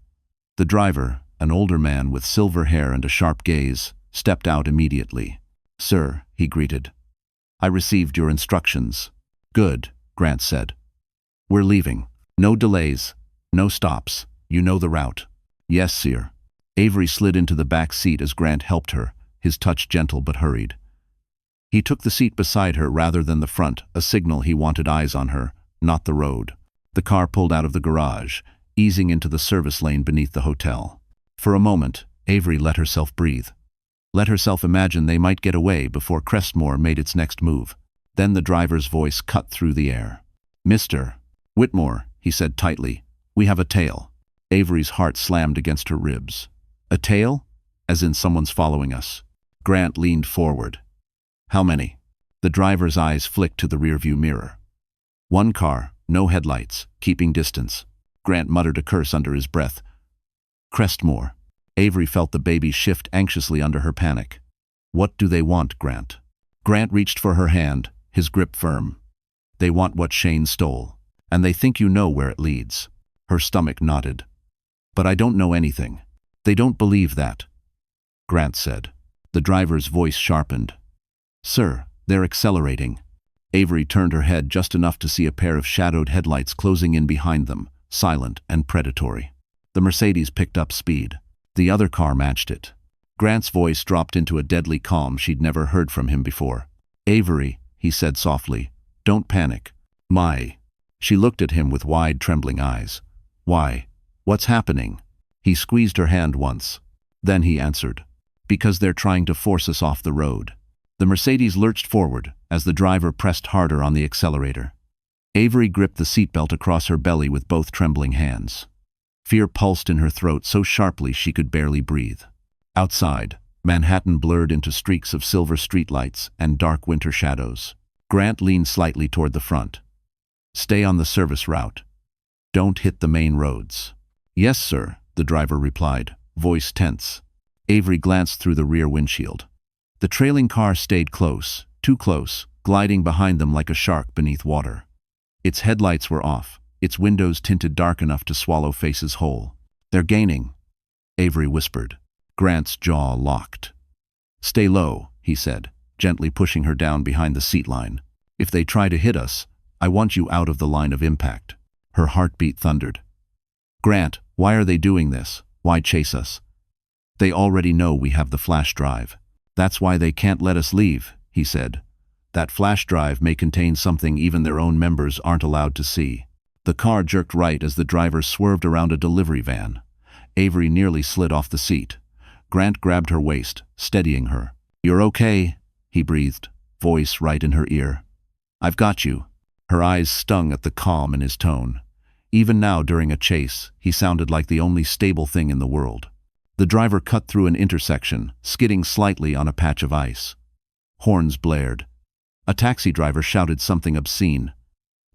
The driver, an older man with silver hair and a sharp gaze, stepped out immediately. "Sir," he greeted. "I received your instructions." "Good," Grant said. "We're leaving. No delays, no stops. You know the route." "Yes, sir." Avery slid into the back seat as Grant helped her, his touch gentle but hurried. He took the seat beside her rather than the front, a signal he wanted eyes on her, not the road. The car pulled out of the garage, easing into the service lane beneath the hotel. For a moment, Avery let herself breathe. Let herself imagine they might get away before Crestmore made its next move. Then the driver's voice cut through the air. "Mr. Whitmore," he said tightly, "we have a tail." Avery's heart slammed against her ribs. "A tail? As in someone's following us?" Grant leaned forward. "How many?" The driver's eyes flicked to the rearview mirror. "One car, no headlights, keeping distance." Grant muttered a curse under his breath. "Crestmore." Avery felt the baby shift anxiously under her panic. "What do they want, Grant?" Grant reached for her hand, his grip firm. "They want what Shane stole, and they think you know where it leads." Her stomach knotted. "But I don't know anything. They don't believe that," Grant said. The driver's voice sharpened. "Sir, they're accelerating." Avery turned her head just enough to see a pair of shadowed headlights closing in behind them, silent and predatory. The Mercedes picked up speed. The other car matched it. Grant's voice dropped into a deadly calm she'd never heard from him before. "Avery," he said softly, "don't panic." "My." She looked at him with wide, trembling eyes. "Why? What's happening?" He squeezed her hand once. Then he answered. "Because they're trying to force us off the road." The Mercedes lurched forward as the driver pressed harder on the accelerator. Avery gripped the seatbelt across her belly with both trembling hands. Fear pulsed in her throat so sharply she could barely breathe. Outside, Manhattan blurred into streaks of silver streetlights and dark winter shadows. Grant leaned slightly toward the front. "Stay on the service route. Don't hit the main roads." "Yes, sir," the driver replied, voice tense. Avery glanced through the rear windshield. The trailing car stayed close, too close, gliding behind them like a shark beneath water. Its headlights were off, its windows tinted dark enough to swallow faces whole. "They're gaining," Avery whispered. Grant's jaw locked. "Stay low," he said, gently pushing her down behind the seat line. "If they try to hit us, I want you out of the line of impact." Her heartbeat thundered. "Grant, why are they doing this? Why chase us?" "They already know we have the flash drive. That's why they can't let us leave," he said. "That flash drive may contain something even their own members aren't allowed to see." The car jerked right as the driver swerved around a delivery van. Avery nearly slid off the seat. Grant grabbed her waist, steadying her. "You're okay," he breathed, voice right in her ear. "I've got you." Her eyes stung at the calm in his tone. Even now, during a chase, he sounded like the only stable thing in the world. The driver cut through an intersection, skidding slightly on a patch of ice. Horns blared. A taxi driver shouted something obscene,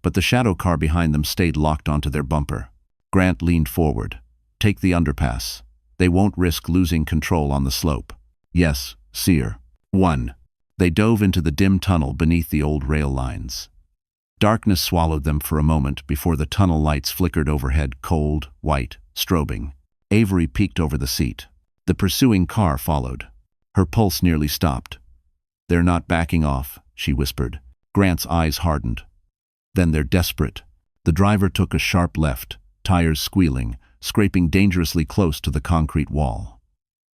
but the shadow car behind them stayed locked onto their bumper. Grant leaned forward. "Take the underpass. They won't risk losing control on the slope." "Yes, Seer." 1. They dove into the dim tunnel beneath the old rail lines. Darkness swallowed them for a moment before the tunnel lights flickered overhead, cold, white, strobing. Avery peeked over the seat. The pursuing car followed. Her pulse nearly stopped. "They're not backing off," she whispered. Grant's eyes hardened. "Then they're desperate." The driver took a sharp left, tires squealing, scraping dangerously close to the concrete wall.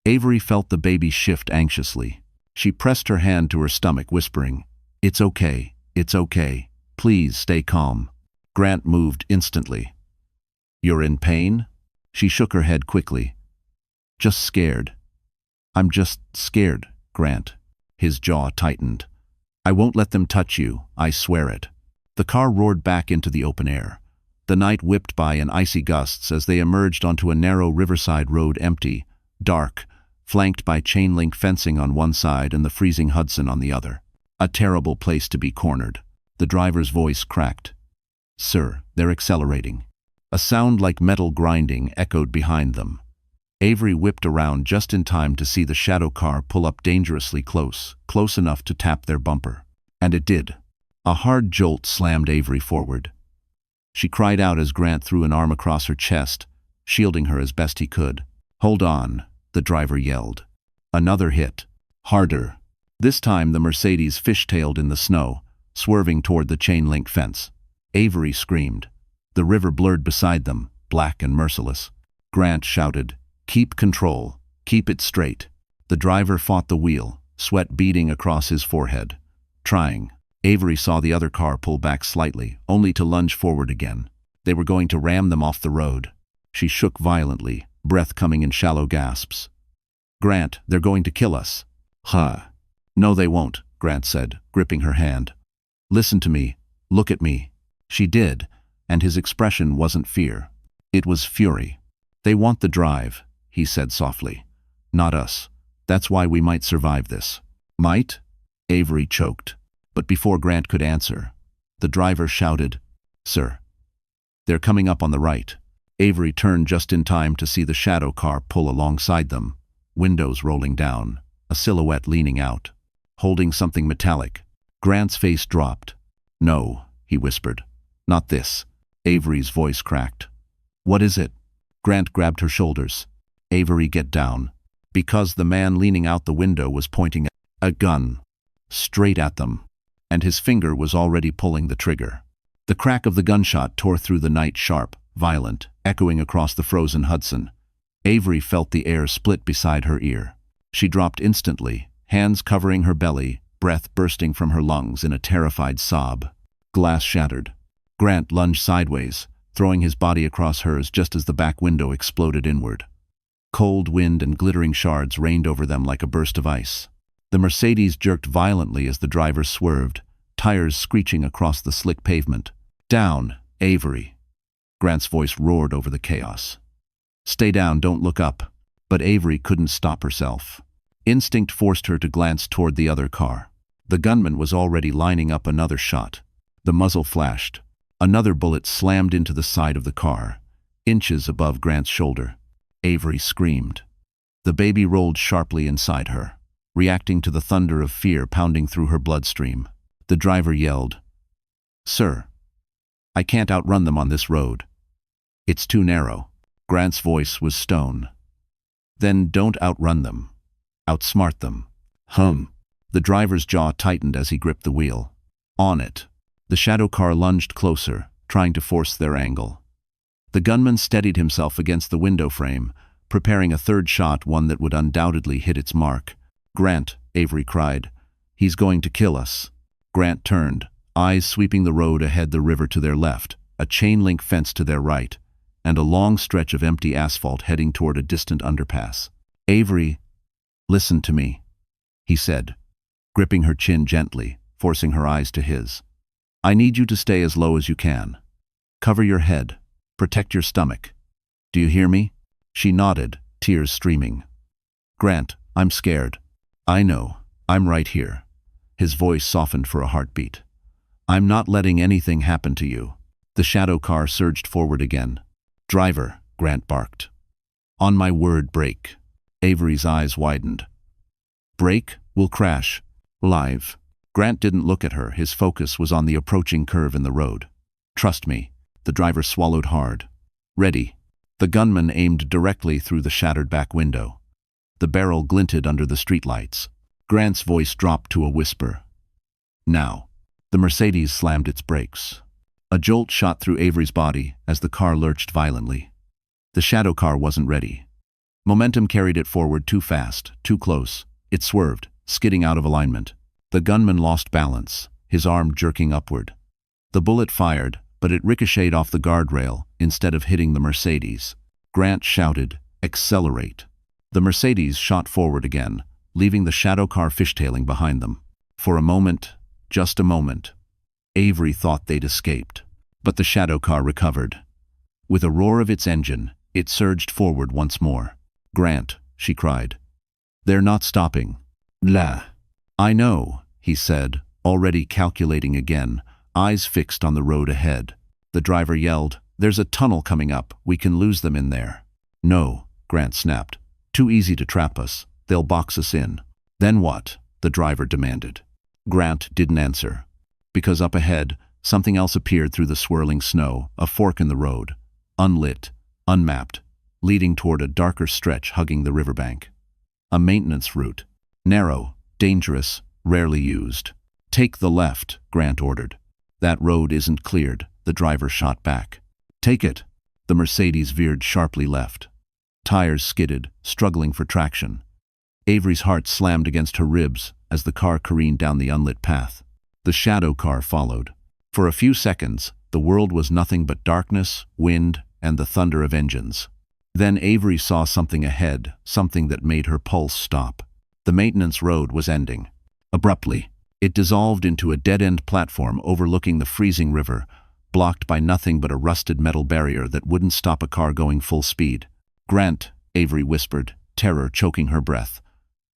Avery felt the baby shift anxiously. She pressed her hand to her stomach, whispering, "It's okay, it's okay. Please stay calm." Grant moved instantly. "You're in pain?" She shook her head quickly. "Just scared." "I'm just scared, Grant." His jaw tightened. "I won't let them touch you, I swear it." The car roared back into the open air. The night whipped by in icy gusts as they emerged onto a narrow riverside road, empty, dark, flanked by chain-link fencing on one side and the freezing Hudson on the other. A terrible place to be cornered. The driver's voice cracked. "Sir, they're accelerating." A sound like metal grinding echoed behind them. Avery whipped around just in time to see the shadow car pull up dangerously close, close enough to tap their bumper. And it did. A hard jolt slammed Avery forward. She cried out as Grant threw an arm across her chest, shielding her as best he could. "Hold on," the driver yelled. Another hit. Harder. This time the Mercedes fishtailed in the snow, swerving toward the chain-link fence. Avery screamed. The river blurred beside them, black and merciless. Grant shouted, "Keep control. Keep it straight." The driver fought the wheel, sweat beading across his forehead. trying. Avery saw the other car pull back slightly, only to lunge forward again. They were going to ram them off the road. She shook violently, breath coming in shallow gasps. "Grant, they're going to kill us." "Huh. No, they won't," Grant said, gripping her hand. "Listen to me. Look at me." She did, and his expression wasn't fear. It was fury. "They want the drive," he said softly. "Not us. That's why we might survive this." "Might?" Avery choked. But before Grant could answer, the driver shouted, "Sir." "They're coming up on the right." Avery turned just in time to see the shadow car pull alongside them, windows rolling down, a silhouette leaning out, holding something metallic. Grant's face dropped. "No," he whispered. "Not this." Avery's voice cracked. "What is it?" Grant grabbed her shoulders. "Avery, get down." Because the man leaning out the window was pointing a gun straight at them, and his finger was already pulling the trigger. The crack of the gunshot tore through the night, sharp, violent, echoing across the frozen Hudson. Avery felt the air split beside her ear. She dropped instantly, hands covering her belly, breath bursting from her lungs in a terrified sob. Glass shattered. Grant lunged sideways, throwing his body across hers just as the back window exploded inward. Cold wind and glittering shards rained over them like a burst of ice. The Mercedes jerked violently as the driver swerved, tires screeching across the slick pavement. "Down, Avery!" Grant's voice roared over the chaos. "Stay down, don't look up." But Avery couldn't stop herself. Instinct forced her to glance toward the other car. The gunman was already lining up another shot. The muzzle flashed. Another bullet slammed into the side of the car, inches above Grant's shoulder. Avery screamed. The baby rolled sharply inside her, reacting to the thunder of fear pounding through her bloodstream. The driver yelled, "Sir, I can't outrun them on this road. It's too narrow." Grant's voice was stone. "Then don't outrun them. Outsmart them." The driver's jaw tightened as he gripped the wheel. On it. The shadow car lunged closer, trying to force their angle. The gunman steadied himself against the window frame, preparing a third shot, one that would undoubtedly hit its mark. "Grant," Avery cried. "He's going to kill us." Grant turned, eyes sweeping the road ahead, the river to their left, a chain-link fence to their right, and a long stretch of empty asphalt heading toward a distant underpass. "Avery, listen to me," he said, gripping her chin gently, forcing her eyes to his. "I need you to stay as low as you can. Cover your head. Protect your stomach. Do you hear me?" She nodded, tears streaming. "Grant, I'm scared." "I know. I'm right here." His voice softened for a heartbeat. "I'm not letting anything happen to you." The shadow car surged forward again. "Driver," Grant barked. "On my word, brake." Avery's eyes widened. "Brake? We'll crash. Live." Grant didn't look at her. His focus was on the approaching curve in the road. "Trust me." The driver swallowed hard. "Ready." The gunman aimed directly through the shattered back window. The barrel glinted under the streetlights. Grant's voice dropped to a whisper. "Now." The Mercedes slammed its brakes. A jolt shot through Avery's body as the car lurched violently. The shadow car wasn't ready. Momentum carried it forward too fast, too close. It swerved, skidding out of alignment. The gunman lost balance, his arm jerking upward. The bullet fired, but it ricocheted off the guardrail instead of hitting the Mercedes. Grant shouted, "Accelerate." The Mercedes shot forward again, leaving the shadow car fishtailing behind them. For a moment, just a moment, Avery thought they'd escaped. But the shadow car recovered. With a roar of its engine, it surged forward once more. "Grant," she cried. "They're not stopping." "La." "I know," he said, already calculating again, eyes fixed on the road ahead. The driver yelled, "There's a tunnel coming up. We can lose them in there." "No," Grant snapped. "Too easy to trap us. They'll box us in." "Then what?" the driver demanded. Grant didn't answer. Because up ahead, something else appeared through the swirling snow, a fork in the road, unlit, unmapped, leading toward a darker stretch hugging the riverbank. A maintenance route. Narrow, dangerous, rarely used. "Take the left," Grant ordered. "That road isn't cleared," the driver shot back. "Take it." The Mercedes veered sharply left. Tires skidded, struggling for traction. Avery's heart slammed against her ribs as the car careened down the unlit path. The shadow car followed. For a few seconds, the world was nothing but darkness, wind, and the thunder of engines. Then Avery saw something ahead, something that made her pulse stop. The maintenance road was ending. Abruptly, it dissolved into a dead-end platform overlooking the freezing river, blocked by nothing but a rusted metal barrier that wouldn't stop a car going full speed. "Grant," Avery whispered, terror choking her breath.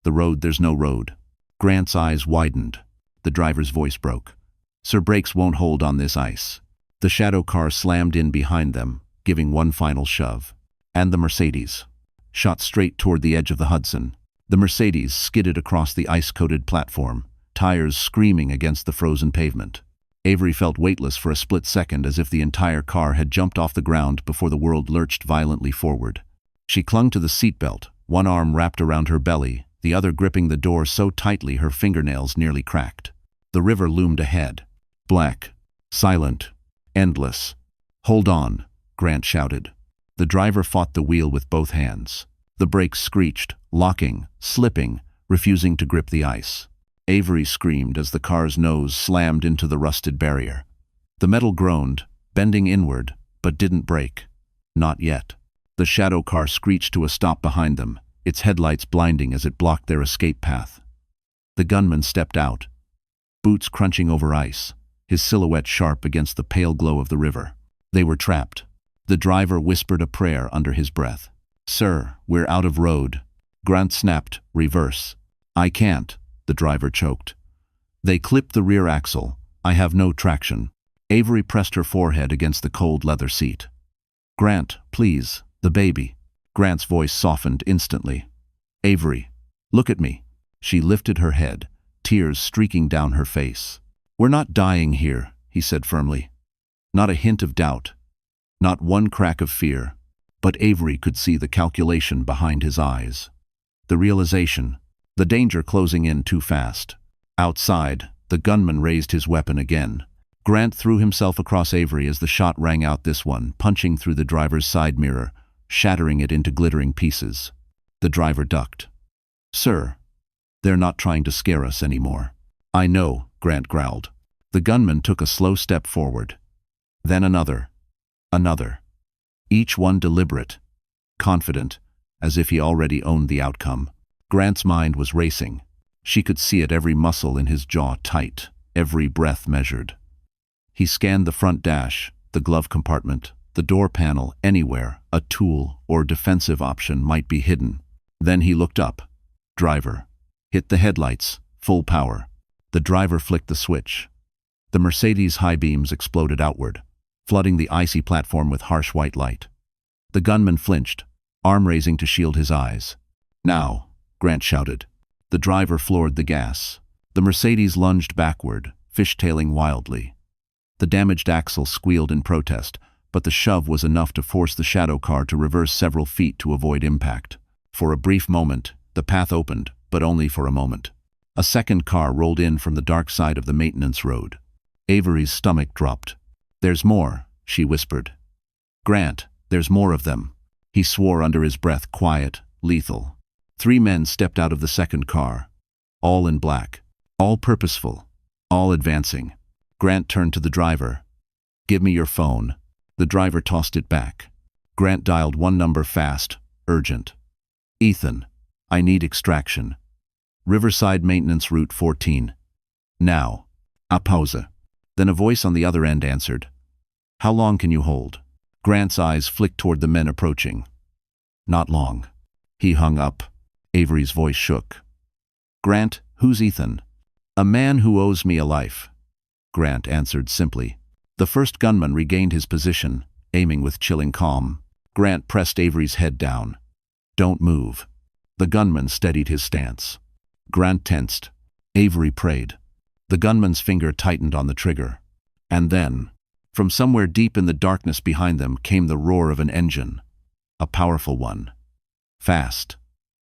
"The road, there's no road." Grant's eyes widened. The driver's voice broke. "Sir, brakes won't hold on this ice." The shadow car slammed in behind them, giving one final shove. And the Mercedes shot straight toward the edge of the Hudson. The Mercedes skidded across the ice-coated platform, tires screaming against the frozen pavement. Avery felt weightless for a split second, as if the entire car had jumped off the ground before the world lurched violently forward. She clung to the seatbelt, one arm wrapped around her belly, the other gripping the door so tightly her fingernails nearly cracked. The river loomed ahead. Black, silent, endless. "Hold on," Grant shouted. The driver fought the wheel with both hands. The brakes screeched, locking, slipping, refusing to grip the ice. Avery screamed as the car's nose slammed into the rusted barrier. The metal groaned, bending inward, but didn't break. Not yet. The shadow car screeched to a stop behind them, its headlights blinding as it blocked their escape path. The gunman stepped out, boots crunching over ice, his silhouette sharp against the pale glow of the river. They were trapped. The driver whispered a prayer under his breath. "Sir, we're out of road." Grant snapped, "Reverse." "I can't," the driver choked. "They clipped the rear axle. I have no traction." Avery pressed her forehead against the cold leather seat. "Grant, please, the baby." Grant's voice softened instantly. "Avery, look at me." She lifted her head, tears streaking down her face. "We're not dying here," he said firmly. Not a hint of doubt. Not one crack of fear, but Avery could see the calculation behind his eyes. The realization, the danger closing in too fast. Outside, the gunman raised his weapon again. Grant threw himself across Avery as the shot rang out, this one punching through the driver's side mirror, shattering it into glittering pieces. The driver ducked. "Sir, they're not trying to scare us anymore." "I know," Grant growled. The gunman took a slow step forward. Then another. Another. Each one deliberate, confident, as if he already owned the outcome. Grant's mind was racing. She could see it, every muscle in his jaw tight, every breath measured. He scanned the front dash, the glove compartment, the door panel. Anywhere a tool or defensive option might be hidden. Then he looked up. Driver. Hit the headlights, full power. The driver flicked the switch. The Mercedes' high beams exploded outward, flooding the icy platform with harsh white light. The gunman flinched, arm raising to shield his eyes. "Now," Grant shouted. The driver floored the gas. The Mercedes lunged backward, fishtailing wildly. The damaged axle squealed in protest, but the shove was enough to force the shadow car to reverse several feet to avoid impact. For a brief moment, the path opened, but only for a moment. A second car rolled in from the dark side of the maintenance road. Avery's stomach dropped. "There's more," she whispered. "Grant, there's more of them." He swore under his breath, quiet, lethal. 3 men stepped out of the second car, all in black, all purposeful, all advancing. Grant turned to the driver. "Give me your phone." The driver tossed it back. Grant dialed one number fast, urgent. "Ethan, I need extraction. Riverside Maintenance Route 14. Now." A pause. Then a voice on the other end answered. "How long can you hold?" Grant's eyes flicked toward the men approaching. "Not long." He hung up. Avery's voice shook. "Grant, who's Ethan?" "A man who owes me a life," Grant answered simply. The first gunman regained his position, aiming with chilling calm. Grant pressed Avery's head down. "Don't move." The gunman steadied his stance. Grant tensed. Avery prayed. The gunman's finger tightened on the trigger. And then, from somewhere deep in the darkness behind them, came the roar of an engine. A powerful one. Fast.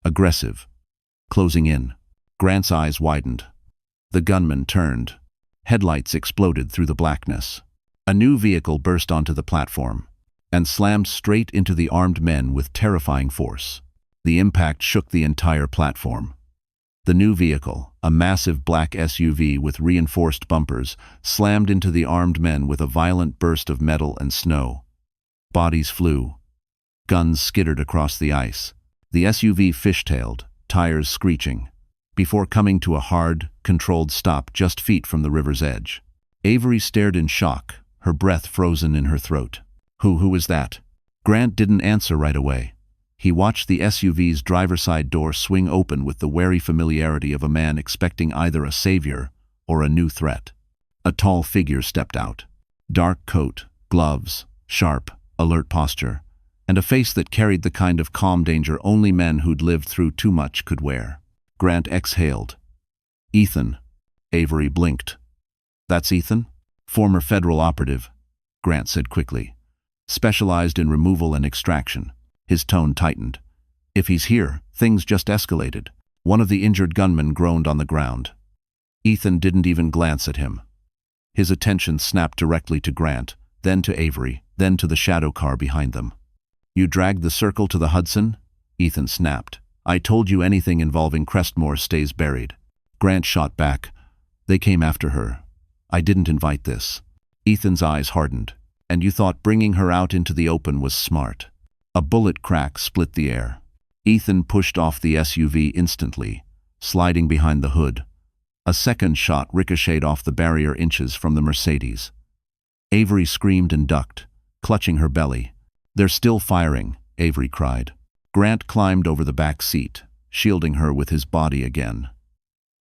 Aggressive. Closing in. Grant's eyes widened. The gunman turned. Headlights exploded through the blackness. A new vehicle burst onto the platform and slammed straight into the armed men with terrifying force. The impact shook the entire platform. The new vehicle, a massive black SUV with reinforced bumpers, slammed into the armed men with a violent burst of metal and snow. Bodies flew. Guns skittered across the ice. The SUV fishtailed, tires screeching, before coming to a hard, controlled stop just feet from the river's edge. Avery stared in shock, her breath frozen in her throat. Who is that? Grant didn't answer right away. He watched the SUV's driver's side door swing open with the wary familiarity of a man expecting either a savior or a new threat. A tall figure stepped out. Dark coat, gloves, sharp, alert posture, and a face that carried the kind of calm danger only men who'd lived through too much could wear. Grant exhaled. Ethan. Avery blinked. That's Ethan? Former federal operative, Grant said quickly. Specialized in removal and extraction. His tone tightened. If he's here, things just escalated. One of the injured gunmen groaned on the ground. Ethan didn't even glance at him. His attention snapped directly to Grant, then to Avery, then to the shadow car behind them. You dragged the circle to the Hudson? Ethan snapped. I told you anything involving Crestmore stays buried. Grant shot back. They came after her. I didn't invite this. Ethan's eyes hardened. And you thought bringing her out into the open was smart. A bullet crack split the air. Ethan pushed off the SUV instantly, sliding behind the hood. A second shot ricocheted off the barrier inches from the Mercedes. Avery screamed and ducked, clutching her belly. They're still firing, Avery cried. Grant climbed over the back seat, shielding her with his body again.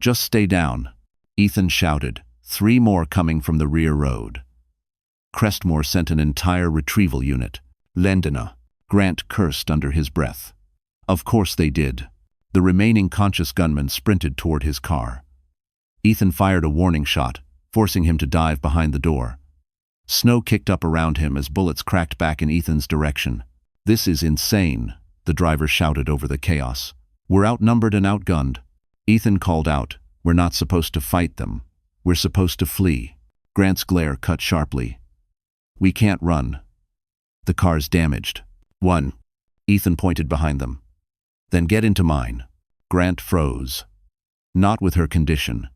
Just stay down, Ethan shouted, 3 more coming from the rear road. Crestmore sent an entire retrieval unit. Lendina, Grant cursed under his breath. Of course they did. The remaining conscious gunman sprinted toward his car. Ethan fired a warning shot, forcing him to dive behind the door. Snow kicked up around him as bullets cracked back in Ethan's direction. This is insane, the driver shouted over the chaos. We're outnumbered and outgunned. Ethan called out, we're not supposed to fight them. We're supposed to flee. Grant's glare cut sharply. We can't run. The car's damaged. 1. Ethan pointed behind them. Then get into mine. Grant froze. Not with her condition.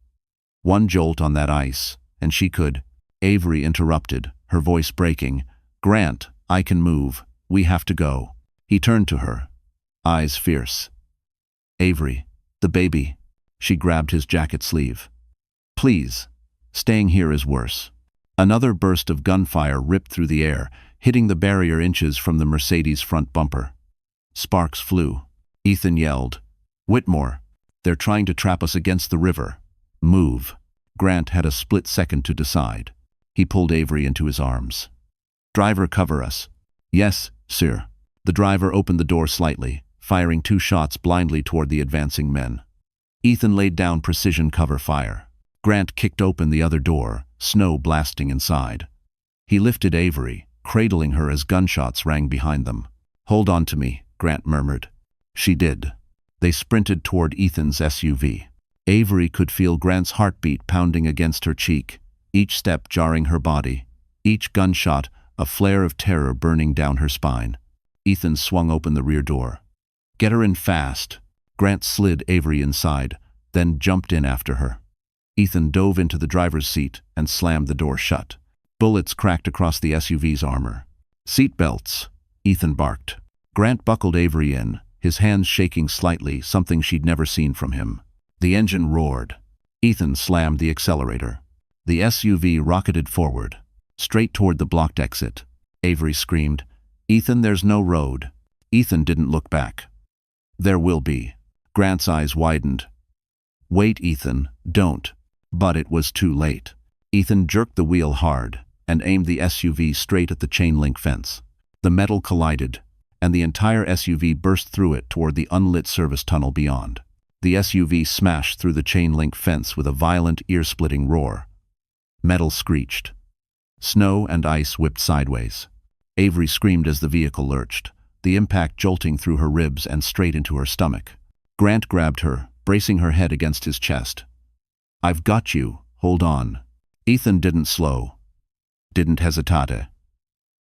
One jolt on that ice, and she could. Avery interrupted, her voice breaking. Grant, I can move. We have to go. He turned to her, eyes fierce. Avery, the baby. She grabbed his jacket sleeve. Please. Staying here is worse. Another burst of gunfire ripped through the air, hitting the barrier inches from the Mercedes' front bumper. Sparks flew. Ethan yelled, Whitmore, they're trying to trap us against the river. Move. Grant had a split second to decide. He pulled Avery into his arms. Driver, cover us. Yes, sir. The driver opened the door slightly, firing 2 shots blindly toward the advancing men. Ethan laid down precision cover fire. Grant kicked open the other door, snow blasting inside. He lifted Avery, cradling her as gunshots rang behind them. Hold on to me, Grant murmured. She did. They sprinted toward Ethan's SUV. Avery could feel Grant's heartbeat pounding against her cheek, each step jarring her body, each gunshot a flare of terror burning down her spine. Ethan swung open the rear door. Get her in fast. Grant slid Avery inside, then jumped in after her. Ethan dove into the driver's seat and slammed the door shut. Bullets cracked across the SUV's armor. Seat belts, Ethan barked. Grant buckled Avery in, his hands shaking slightly, something she'd never seen from him. The engine roared. Ethan slammed the accelerator. The SUV rocketed forward, straight toward the blocked exit. Avery screamed, Ethan, there's no road. Ethan didn't look back. There will be. Grant's eyes widened. Wait, Ethan, don't. But it was too late. Ethan jerked the wheel hard and aimed the SUV straight at the chain-link fence. The metal collided, and the entire SUV burst through it toward the unlit service tunnel beyond. The SUV smashed through the chain-link fence with a violent, ear-splitting roar. Metal screeched. Snow and ice whipped sideways. Avery screamed as the vehicle lurched, the impact jolting through her ribs and straight into her stomach. Grant grabbed her, bracing her head against his chest. I've got you, hold on. Ethan didn't slow. Didn't hesitate.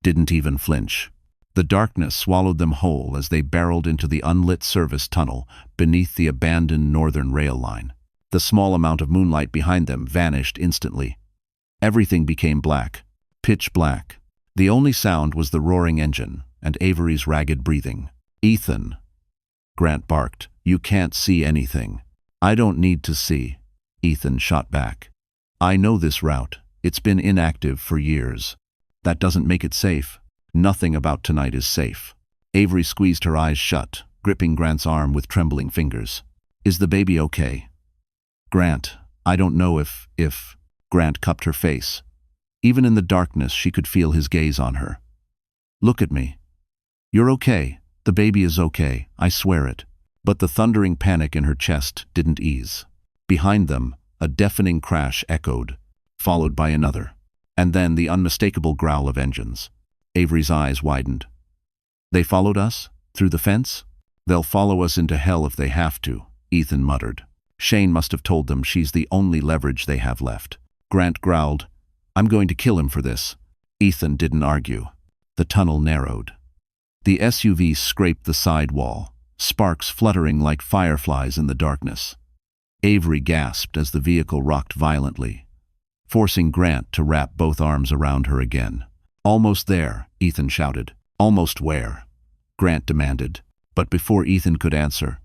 Didn't even flinch. The darkness swallowed them whole as they barreled into the unlit service tunnel beneath the abandoned northern rail line. The small amount of moonlight behind them vanished instantly. Everything became black, pitch black. The only sound was the roaring engine and Avery's ragged breathing. "Ethan," Grant barked, "you can't see anything." "I don't need to see," Ethan shot back. "I know this route. It's been inactive for years." "That doesn't make it safe." "Nothing about tonight is safe." Avery squeezed her eyes shut, gripping Grant's arm with trembling fingers. "Is the baby okay?" "Grant, I don't know if…" Grant cupped her face. Even in the darkness, she could feel his gaze on her. "Look at me. You're okay. The baby is okay, I swear it." But the thundering panic in her chest didn't ease. Behind them, a deafening crash echoed, followed by another, and then the unmistakable growl of engines. Avery's eyes widened. "They followed us? Through the fence?" "They'll follow us into hell if they have to," Ethan muttered. "Shane must have told them she's the only leverage they have left." Grant growled, "I'm going to kill him for this." Ethan didn't argue. The tunnel narrowed. The SUV scraped the side wall, sparks fluttering like fireflies in the darkness. Avery gasped as the vehicle rocked violently, forcing Grant to wrap both arms around her again. "Almost there," Ethan shouted. "Almost where?" Grant demanded. But before Ethan could answer,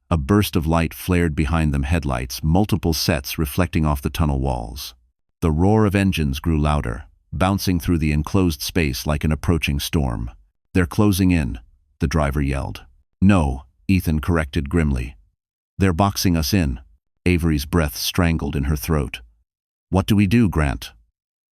a burst of light flared behind them, headlights, multiple sets reflecting off the tunnel walls. The roar of engines grew louder, bouncing through the enclosed space like an approaching storm. "They're closing in," the driver yelled. "No," Ethan corrected grimly. "They're boxing us in." Avery's breath strangled in her throat. "What do we do, Grant?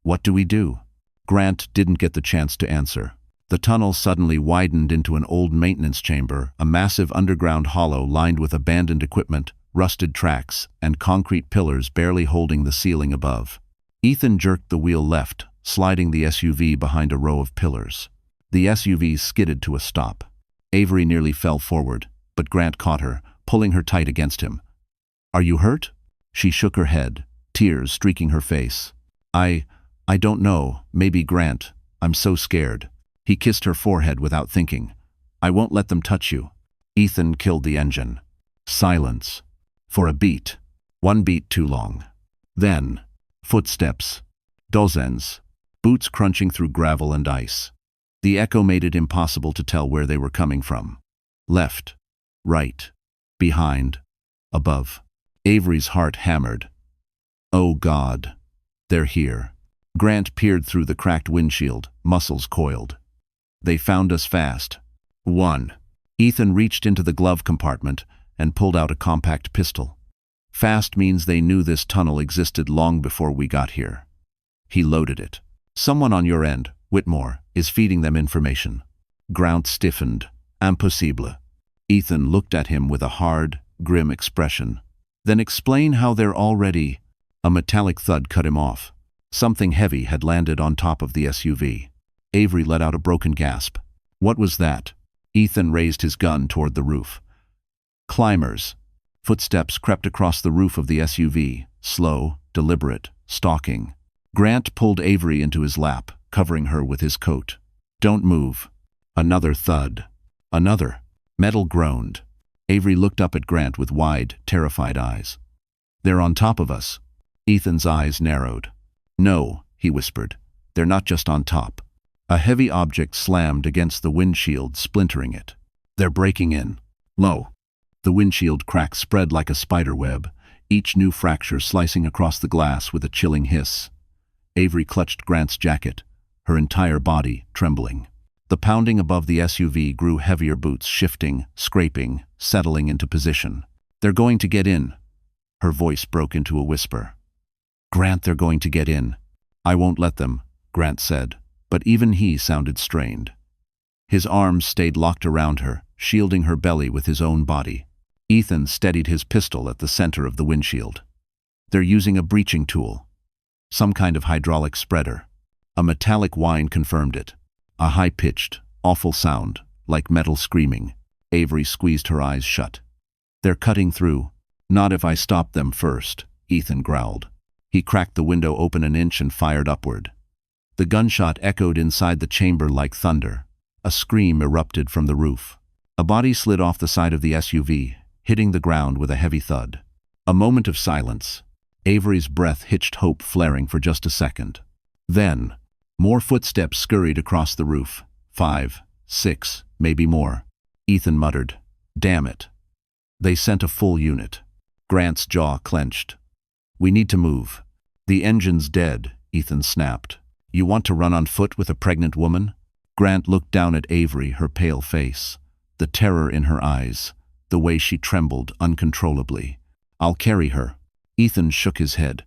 What do we do?" Grant didn't get the chance to answer. The tunnel suddenly widened into an old maintenance chamber, a massive underground hollow lined with abandoned equipment, rusted tracks, and concrete pillars barely holding the ceiling above. Ethan jerked the wheel left, sliding the SUV behind a row of pillars. The SUV skidded to a stop. Avery nearly fell forward, but Grant caught her, pulling her tight against him. "Are you hurt?" She shook her head, tears streaking her face. I don't know, maybe, Grant. I'm so scared." He kissed her forehead without thinking. "I won't let them touch you." Ethan killed the engine. Silence. For a beat. One beat too long. Then, footsteps. Dozens. Boots crunching through gravel and ice. The echo made it impossible to tell where they were coming from. Left. Right. Behind. Above. Avery's heart hammered. "Oh God. They're here." Grant peered through the cracked windshield, muscles coiled. "They found us fast." "One." Ethan reached into the glove compartment and pulled out a compact pistol. "Fast means they knew this tunnel existed long before we got here." He loaded it. "Someone on your end, Whitmore, is feeding them information." Grant stiffened. "Impossible." Ethan looked at him with a hard, grim expression. "Then explain how they're already—" A metallic thud cut him off. Something heavy had landed on top of the SUV. Avery let out a broken gasp. "What was that?" Ethan raised his gun toward the roof. "Climbers." Footsteps crept across the roof of the SUV, slow, deliberate, stalking. Grant pulled Avery into his lap, covering her with his coat. "Don't move." Another thud. Another. Metal groaned. Avery looked up at Grant with wide, terrified eyes. "They're on top of us." Ethan's eyes narrowed. "No," he whispered. "They're not just on top." A heavy object slammed against the windshield, splintering it. "They're breaking in." Low. The windshield crack spread like a spider web, each new fracture slicing across the glass with a chilling hiss. Avery clutched Grant's jacket, her entire body trembling. The pounding above the SUV grew heavier, boots shifting, scraping, settling into position. "They're going to get in." Her voice broke into a whisper. "Grant, they're going to get in." "I won't let them," Grant said, but even he sounded strained. His arms stayed locked around her, shielding her belly with his own body. Ethan steadied his pistol at the center of the windshield. "They're using a breaching tool. Some kind of hydraulic spreader." A metallic whine confirmed it. A high-pitched, awful sound, like metal screaming. Avery squeezed her eyes shut. "They're cutting through." "Not if I stop them first," Ethan growled. He cracked the window open an inch and fired upward. The gunshot echoed inside the chamber like thunder. A scream erupted from the roof. A body slid off the side of the SUV, hitting the ground with a heavy thud. A moment of silence. Avery's breath hitched, hope flaring for just a second. Then, more footsteps scurried across the roof. 5, 6, maybe more. Ethan muttered, "Damn it." They sent a full unit. Grant's jaw clenched. "We need to move." "The engine's dead," Ethan snapped. "You want to run on foot with a pregnant woman?" Grant looked down at Avery, her pale face, the terror in her eyes, the way she trembled uncontrollably. "I'll carry her." Ethan shook his head.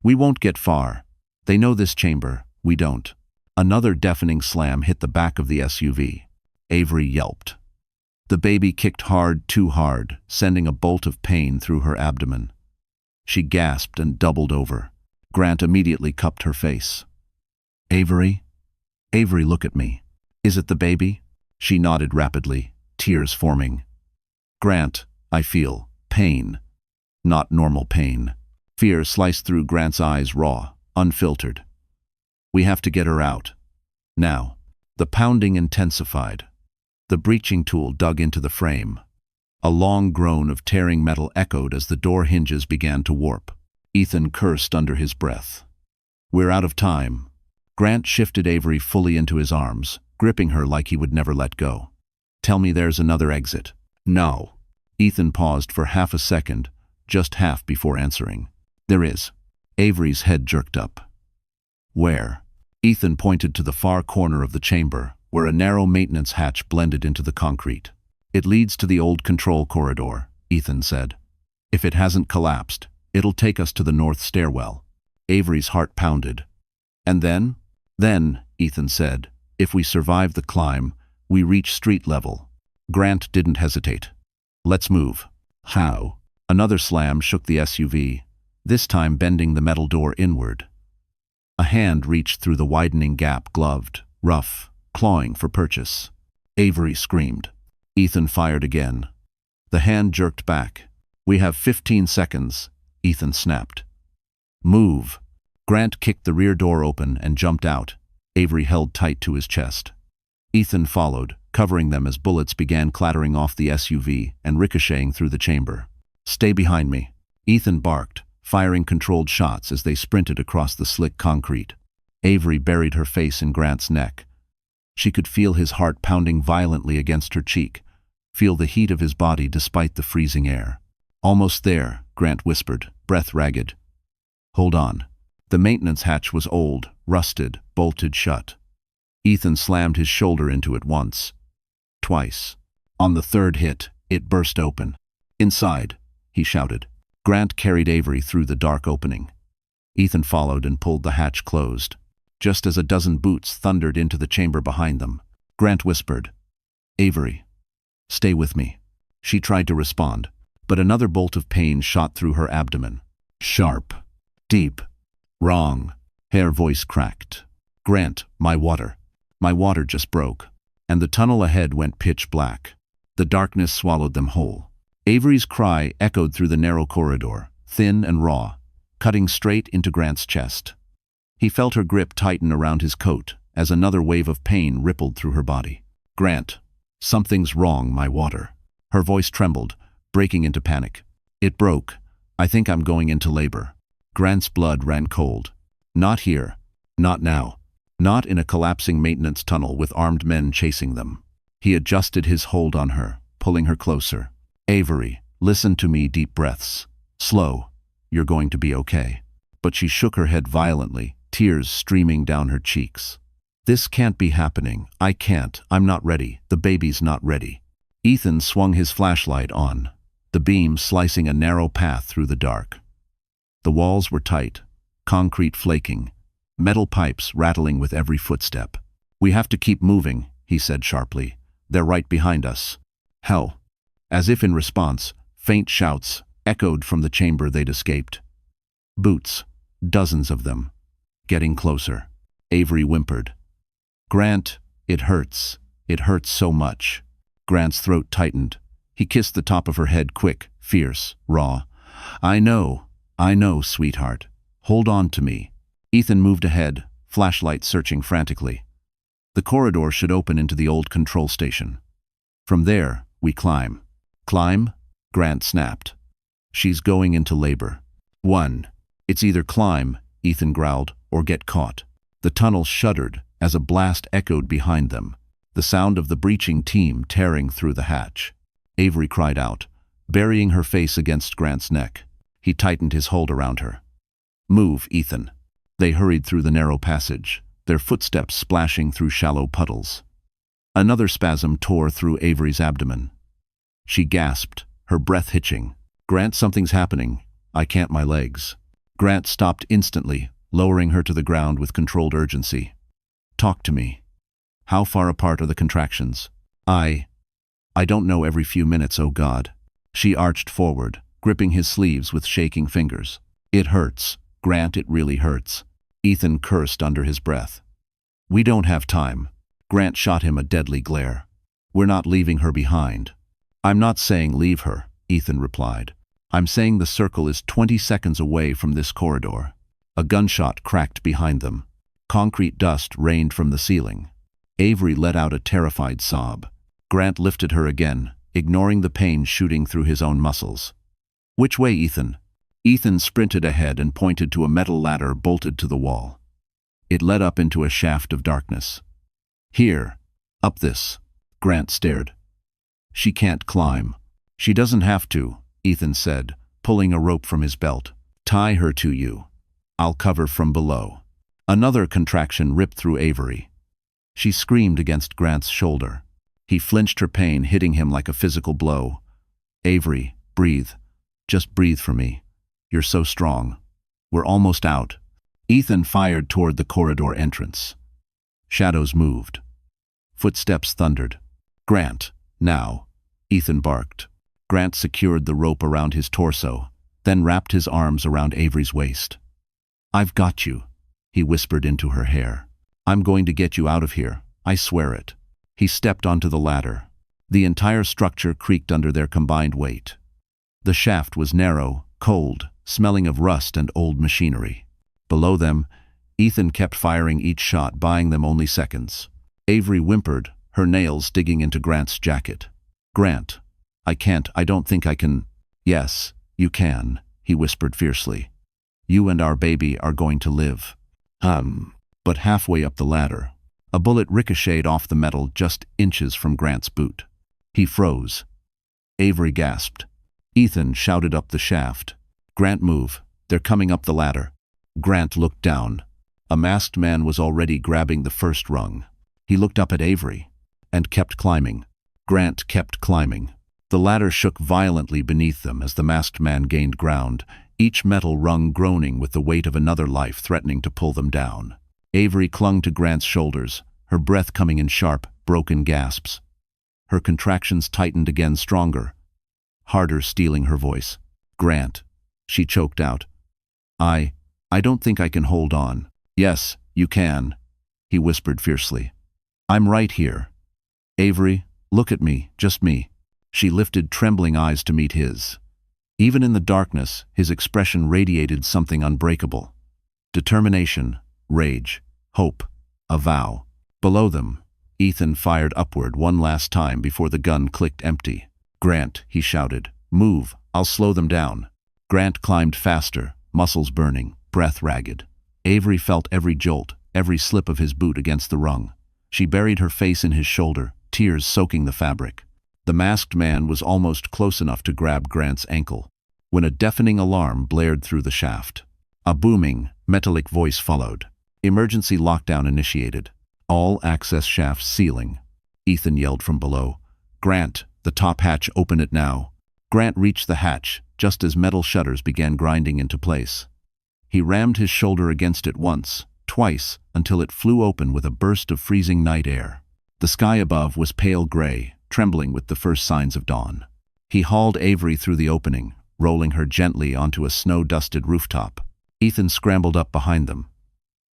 "We won't get far. They know this chamber. We don't." Another deafening slam hit the back of the SUV. Avery yelped. The baby kicked hard, too hard, sending a bolt of pain through her abdomen. She gasped and doubled over. Grant immediately cupped her face. "Avery? Avery, look at me. Is it the baby?" She nodded rapidly, tears forming. "Grant, I feel pain. Not normal pain." Fear sliced through Grant's eyes, raw, unfiltered. "We have to get her out. Now." The pounding intensified. The breaching tool dug into the frame. A long groan of tearing metal echoed as the door hinges began to warp. Ethan cursed under his breath. "We're out of time." Grant shifted Avery fully into his arms, gripping her like he would never let go. "Tell me there's another exit." "No." Ethan paused for half a second, just half before answering. "There is." Avery's head jerked up. "Where?" Ethan pointed to the far corner of the chamber, where a narrow maintenance hatch blended into the concrete. "It leads to the old control corridor," Ethan said. "If it hasn't collapsed, it'll take us to the north stairwell." Avery's heart pounded. "And then?" "Then," Ethan said, "if we survive the climb, we reach street level." Grant didn't hesitate. "Let's move." "How?" Another slam shook the SUV, this time bending the metal door inward. A hand reached through the widening gap, gloved, rough, clawing for purchase. Avery screamed. Ethan fired again. The hand jerked back. "We have 15 seconds, Ethan snapped. "Move." Grant kicked the rear door open and jumped out. Avery held tight to his chest. Ethan followed, covering them as bullets began clattering off the SUV and ricocheting through the chamber. "Stay behind me," Ethan barked, firing controlled shots as they sprinted across the slick concrete. Avery buried her face in Grant's neck. She could feel his heart pounding violently against her cheek, feel the heat of his body despite the freezing air. "Almost there," Grant whispered, breath ragged. "Hold on." The maintenance hatch was old, rusted, bolted shut. Ethan slammed his shoulder into it once, twice. On the third hit, it burst open. "Inside," he shouted. Grant carried Avery through the dark opening. Ethan followed and pulled the hatch closed, just as a dozen boots thundered into the chamber behind them. Grant whispered, "Avery, stay with me." She tried to respond, but another bolt of pain shot through her abdomen. Sharp, deep, wrong. Her voice cracked. "Grant, my water. My water just broke." And the tunnel ahead went pitch black. The darkness swallowed them whole. Avery's cry echoed through the narrow corridor, thin and raw, cutting straight into Grant's chest. He felt her grip tighten around his coat as another wave of pain rippled through her body. "Grant, something's wrong, my water." Her voice trembled, breaking into panic. "It broke. I think I'm going into labor." Grant's blood ran cold. Not here. Not now. Not in a collapsing maintenance tunnel with armed men chasing them. He adjusted his hold on her, pulling her closer. "Avery, listen to me," deep breaths. "Slow. You're going to be okay." But she shook her head violently, tears streaming down her cheeks. "This can't be happening. I can't. I'm not ready. The baby's not ready." Ethan swung his flashlight on, the beam slicing a narrow path through the dark. The walls were tight, concrete flaking, metal pipes rattling with every footstep. "We have to keep moving," he said sharply. "They're right behind us." "Hell." As if in response, faint shouts echoed from the chamber they'd escaped. Boots, dozens of them, getting closer. Avery whimpered. "Grant, it hurts. It hurts so much." Grant's throat tightened. He kissed the top of her head, quick, fierce, raw. I know, sweetheart. Hold on to me." Ethan moved ahead, flashlight searching frantically. The corridor should open into the old control station. From there, we climb. Climb? Grant snapped. She's going into labor. 1. It's either climb, Ethan growled, or get caught. The tunnel shuddered as a blast echoed behind them, the sound of the breaching team tearing through the hatch. Avery cried out, burying her face against Grant's neck. He tightened his hold around her. Move, Ethan. They hurried through the narrow passage, their footsteps splashing through shallow puddles. Another spasm tore through Avery's abdomen. She gasped, her breath hitching. Grant, something's happening. I can't, my legs. Grant stopped instantly, lowering her to the ground with controlled urgency. Talk to me. How far apart are the contractions? I don't know, every few minutes, oh God. She arched forward, gripping his sleeves with shaking fingers. It hurts, Grant, it really hurts. Ethan cursed under his breath. We don't have time. Grant shot him a deadly glare. We're not leaving her behind. I'm not saying leave her, Ethan replied. I'm saying the circle is 20 seconds away from this corridor. A gunshot cracked behind them. Concrete dust rained from the ceiling. Avery let out a terrified sob. Grant lifted her again, ignoring the pain shooting through his own muscles. Which way, Ethan? Ethan sprinted ahead and pointed to a metal ladder bolted to the wall. It led up into a shaft of darkness. Here, up this. Grant stared. She can't climb. She doesn't have to, Ethan said, pulling a rope from his belt. Tie her to you. I'll cover from below. Another contraction ripped through Avery. She screamed against Grant's shoulder. He flinched, her pain hitting him like a physical blow. Avery, breathe. Just breathe for me. You're so strong. We're almost out. Ethan fired toward the corridor entrance. Shadows moved. Footsteps thundered. Grant, now, Ethan barked. Grant secured the rope around his torso, then wrapped his arms around Avery's waist. I've got you, he whispered into her hair. I'm going to get you out of here, I swear it. He stepped onto the ladder. The entire structure creaked under their combined weight. The shaft was narrow, cold, smelling of rust and old machinery. Below them, Ethan kept firing each shot, buying them only seconds. Avery whimpered, her nails digging into Grant's jacket. Grant, I don't think I can. Yes, you can, he whispered fiercely. You and our baby are going to live. But halfway up the ladder, a bullet ricocheted off the metal just inches from Grant's boot. He froze. Avery gasped. Ethan shouted up the shaft. Grant, move. They're coming up the ladder. Grant looked down. A masked man was already grabbing the first rung. He looked up at Avery and kept climbing. Grant kept climbing. The ladder shook violently beneath them as the masked man gained ground, each metal rung groaning with the weight of another life threatening to pull them down. Avery clung to Grant's shoulders, her breath coming in sharp, broken gasps. Her contractions tightened again, stronger, harder, stealing her voice. Grant, she choked out. I don't think I can hold on. Yes, you can, he whispered fiercely. I'm right here. Avery, look at me, just me. She lifted trembling eyes to meet his. Even in the darkness, his expression radiated something unbreakable. Determination, rage, hope, a vow. Below them, Ethan fired upward one last time before the gun clicked empty. Grant, he shouted, move, I'll slow them down. Grant climbed faster, muscles burning, breath ragged. Avery felt every jolt, every slip of his boot against the rung. She buried her face in his shoulder, tears soaking the fabric. The masked man was almost close enough to grab Grant's ankle, when a deafening alarm blared through the shaft. A booming, metallic voice followed. Emergency lockdown initiated. All access shafts sealing. Ethan yelled from below. Grant, the top hatch, open it now. Grant reached the hatch, just as metal shutters began grinding into place. He rammed his shoulder against it once, twice, until it flew open with a burst of freezing night air. The sky above was pale gray, trembling with the first signs of dawn. He hauled Avery through the opening, rolling her gently onto a snow-dusted rooftop. Ethan scrambled up behind them,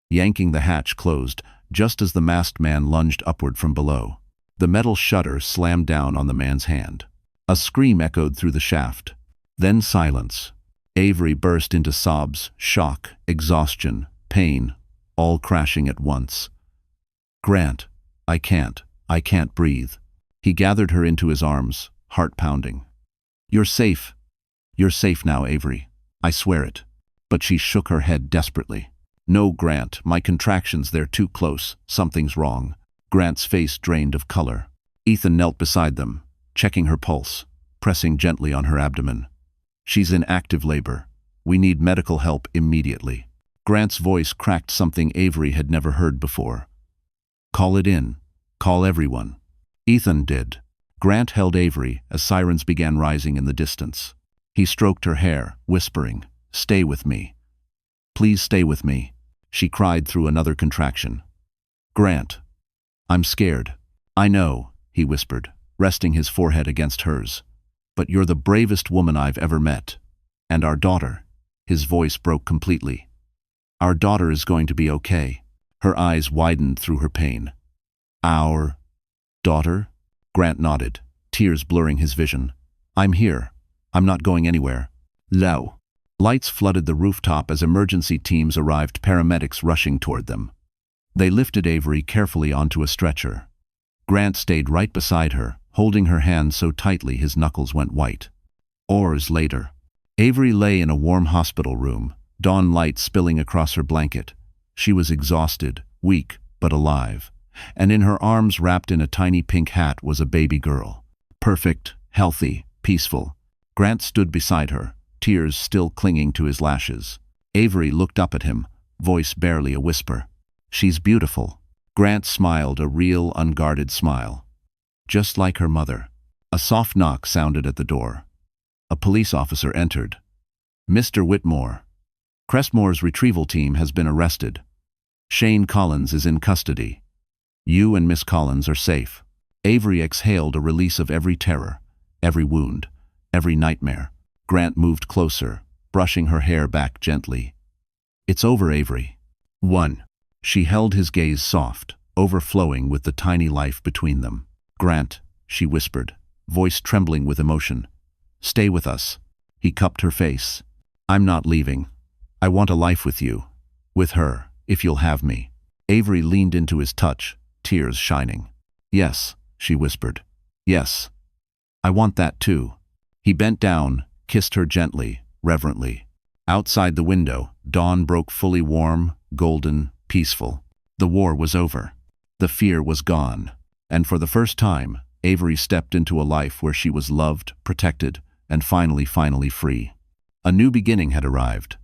yanking the hatch closed just as the masked man lunged upward from below. The metal shutter slammed down on the man's hand. A scream echoed through the shaft. Then silence. Avery burst into sobs, shock, exhaustion, pain, all crashing at once. Grant, I can't breathe." He gathered her into his arms, heart pounding. You're safe now, Avery. I swear it." But she shook her head desperately. "No, Grant, my contractions, they're too close. Something's wrong." Grant's face drained of color. Ethan knelt beside them, checking her pulse, pressing gently on her abdomen. "She's in active labor. We need medical help immediately." Grant's voice cracked something Avery had never heard before. "Call it in. Call everyone." Ethan did. Grant held Avery as sirens began rising in the distance. He stroked her hair, whispering, "Stay with me. Please stay with me," she cried through another contraction. "Grant, I'm scared." "I know," he whispered, resting his forehead against hers. "But you're the bravest woman I've ever met. And our daughter," his voice broke completely. "Our daughter is going to be okay." Her eyes widened through her pain. "Our daughter?" Grant nodded, tears blurring his vision. "I'm here. I'm not going anywhere." Low. Lights flooded the rooftop as emergency teams arrived, paramedics rushing toward them. They lifted Avery carefully onto a stretcher. Grant stayed right beside her, holding her hand so tightly his knuckles went white. Hours later, Avery lay in a warm hospital room, dawn light spilling across her blanket. She was exhausted, weak, but alive. And in her arms, wrapped in a tiny pink hat, was a baby girl. Perfect, healthy, peaceful. Grant stood beside her, tears still clinging to his lashes. Avery looked up at him, voice barely a whisper. "She's beautiful." Grant smiled, a real, unguarded smile. "Just like her mother." A soft knock sounded at the door. A police officer entered. "Mr. Whitmore, Crestmore's retrieval team has been arrested. Shane Collins is in custody. You and Miss Collins are safe." Avery exhaled a release of every terror, every wound, every nightmare. Grant moved closer, brushing her hair back gently. "It's over, Avery." 1. She held his gaze soft, overflowing with the tiny life between them. "Grant," she whispered, voice trembling with emotion. "Stay with us." He cupped her face. "I'm not leaving. I want a life with you. With her, if you'll have me." Avery leaned into his touch, tears shining. "Yes," she whispered. "Yes. I want that too." He bent down, kissed her gently, reverently. Outside the window, dawn broke fully, warm, golden, peaceful. The war was over. The fear was gone. And for the first time, Avery stepped into a life where she was loved, protected, and finally free. A new beginning had arrived,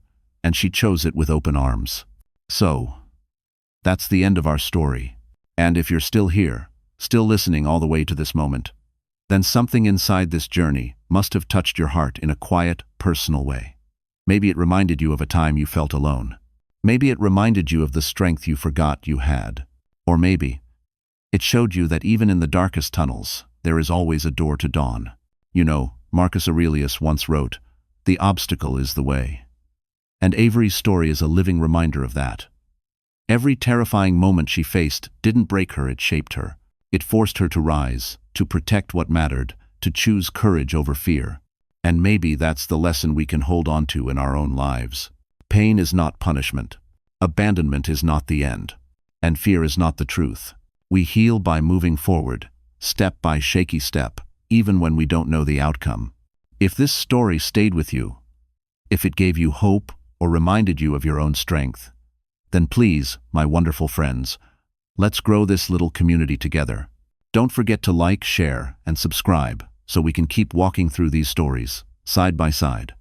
and she chose it with open arms. So, that's the end of our story. And if you're still here, still listening all the way to this moment, then something inside this journey must have touched your heart in a quiet, personal way. Maybe it reminded you of a time you felt alone. Maybe it reminded you of the strength you forgot you had. Or maybe it showed you that even in the darkest tunnels, there is always a door to dawn. You know, Marcus Aurelius once wrote, "The obstacle is the way." And Avery's story is a living reminder of that. Every terrifying moment she faced didn't break her, it shaped her. It forced her to rise, to protect what mattered, to choose courage over fear. And maybe that's the lesson we can hold on to in our own lives. Pain is not punishment. Abandonment is not the end. And fear is not the truth. We heal by moving forward, step by shaky step, even when we don't know the outcome. If this story stayed with you, if it gave you hope or reminded you of your own strength, then please, my wonderful friends, let's grow this little community together. Don't forget to like, share, and subscribe so we can keep walking through these stories, side by side.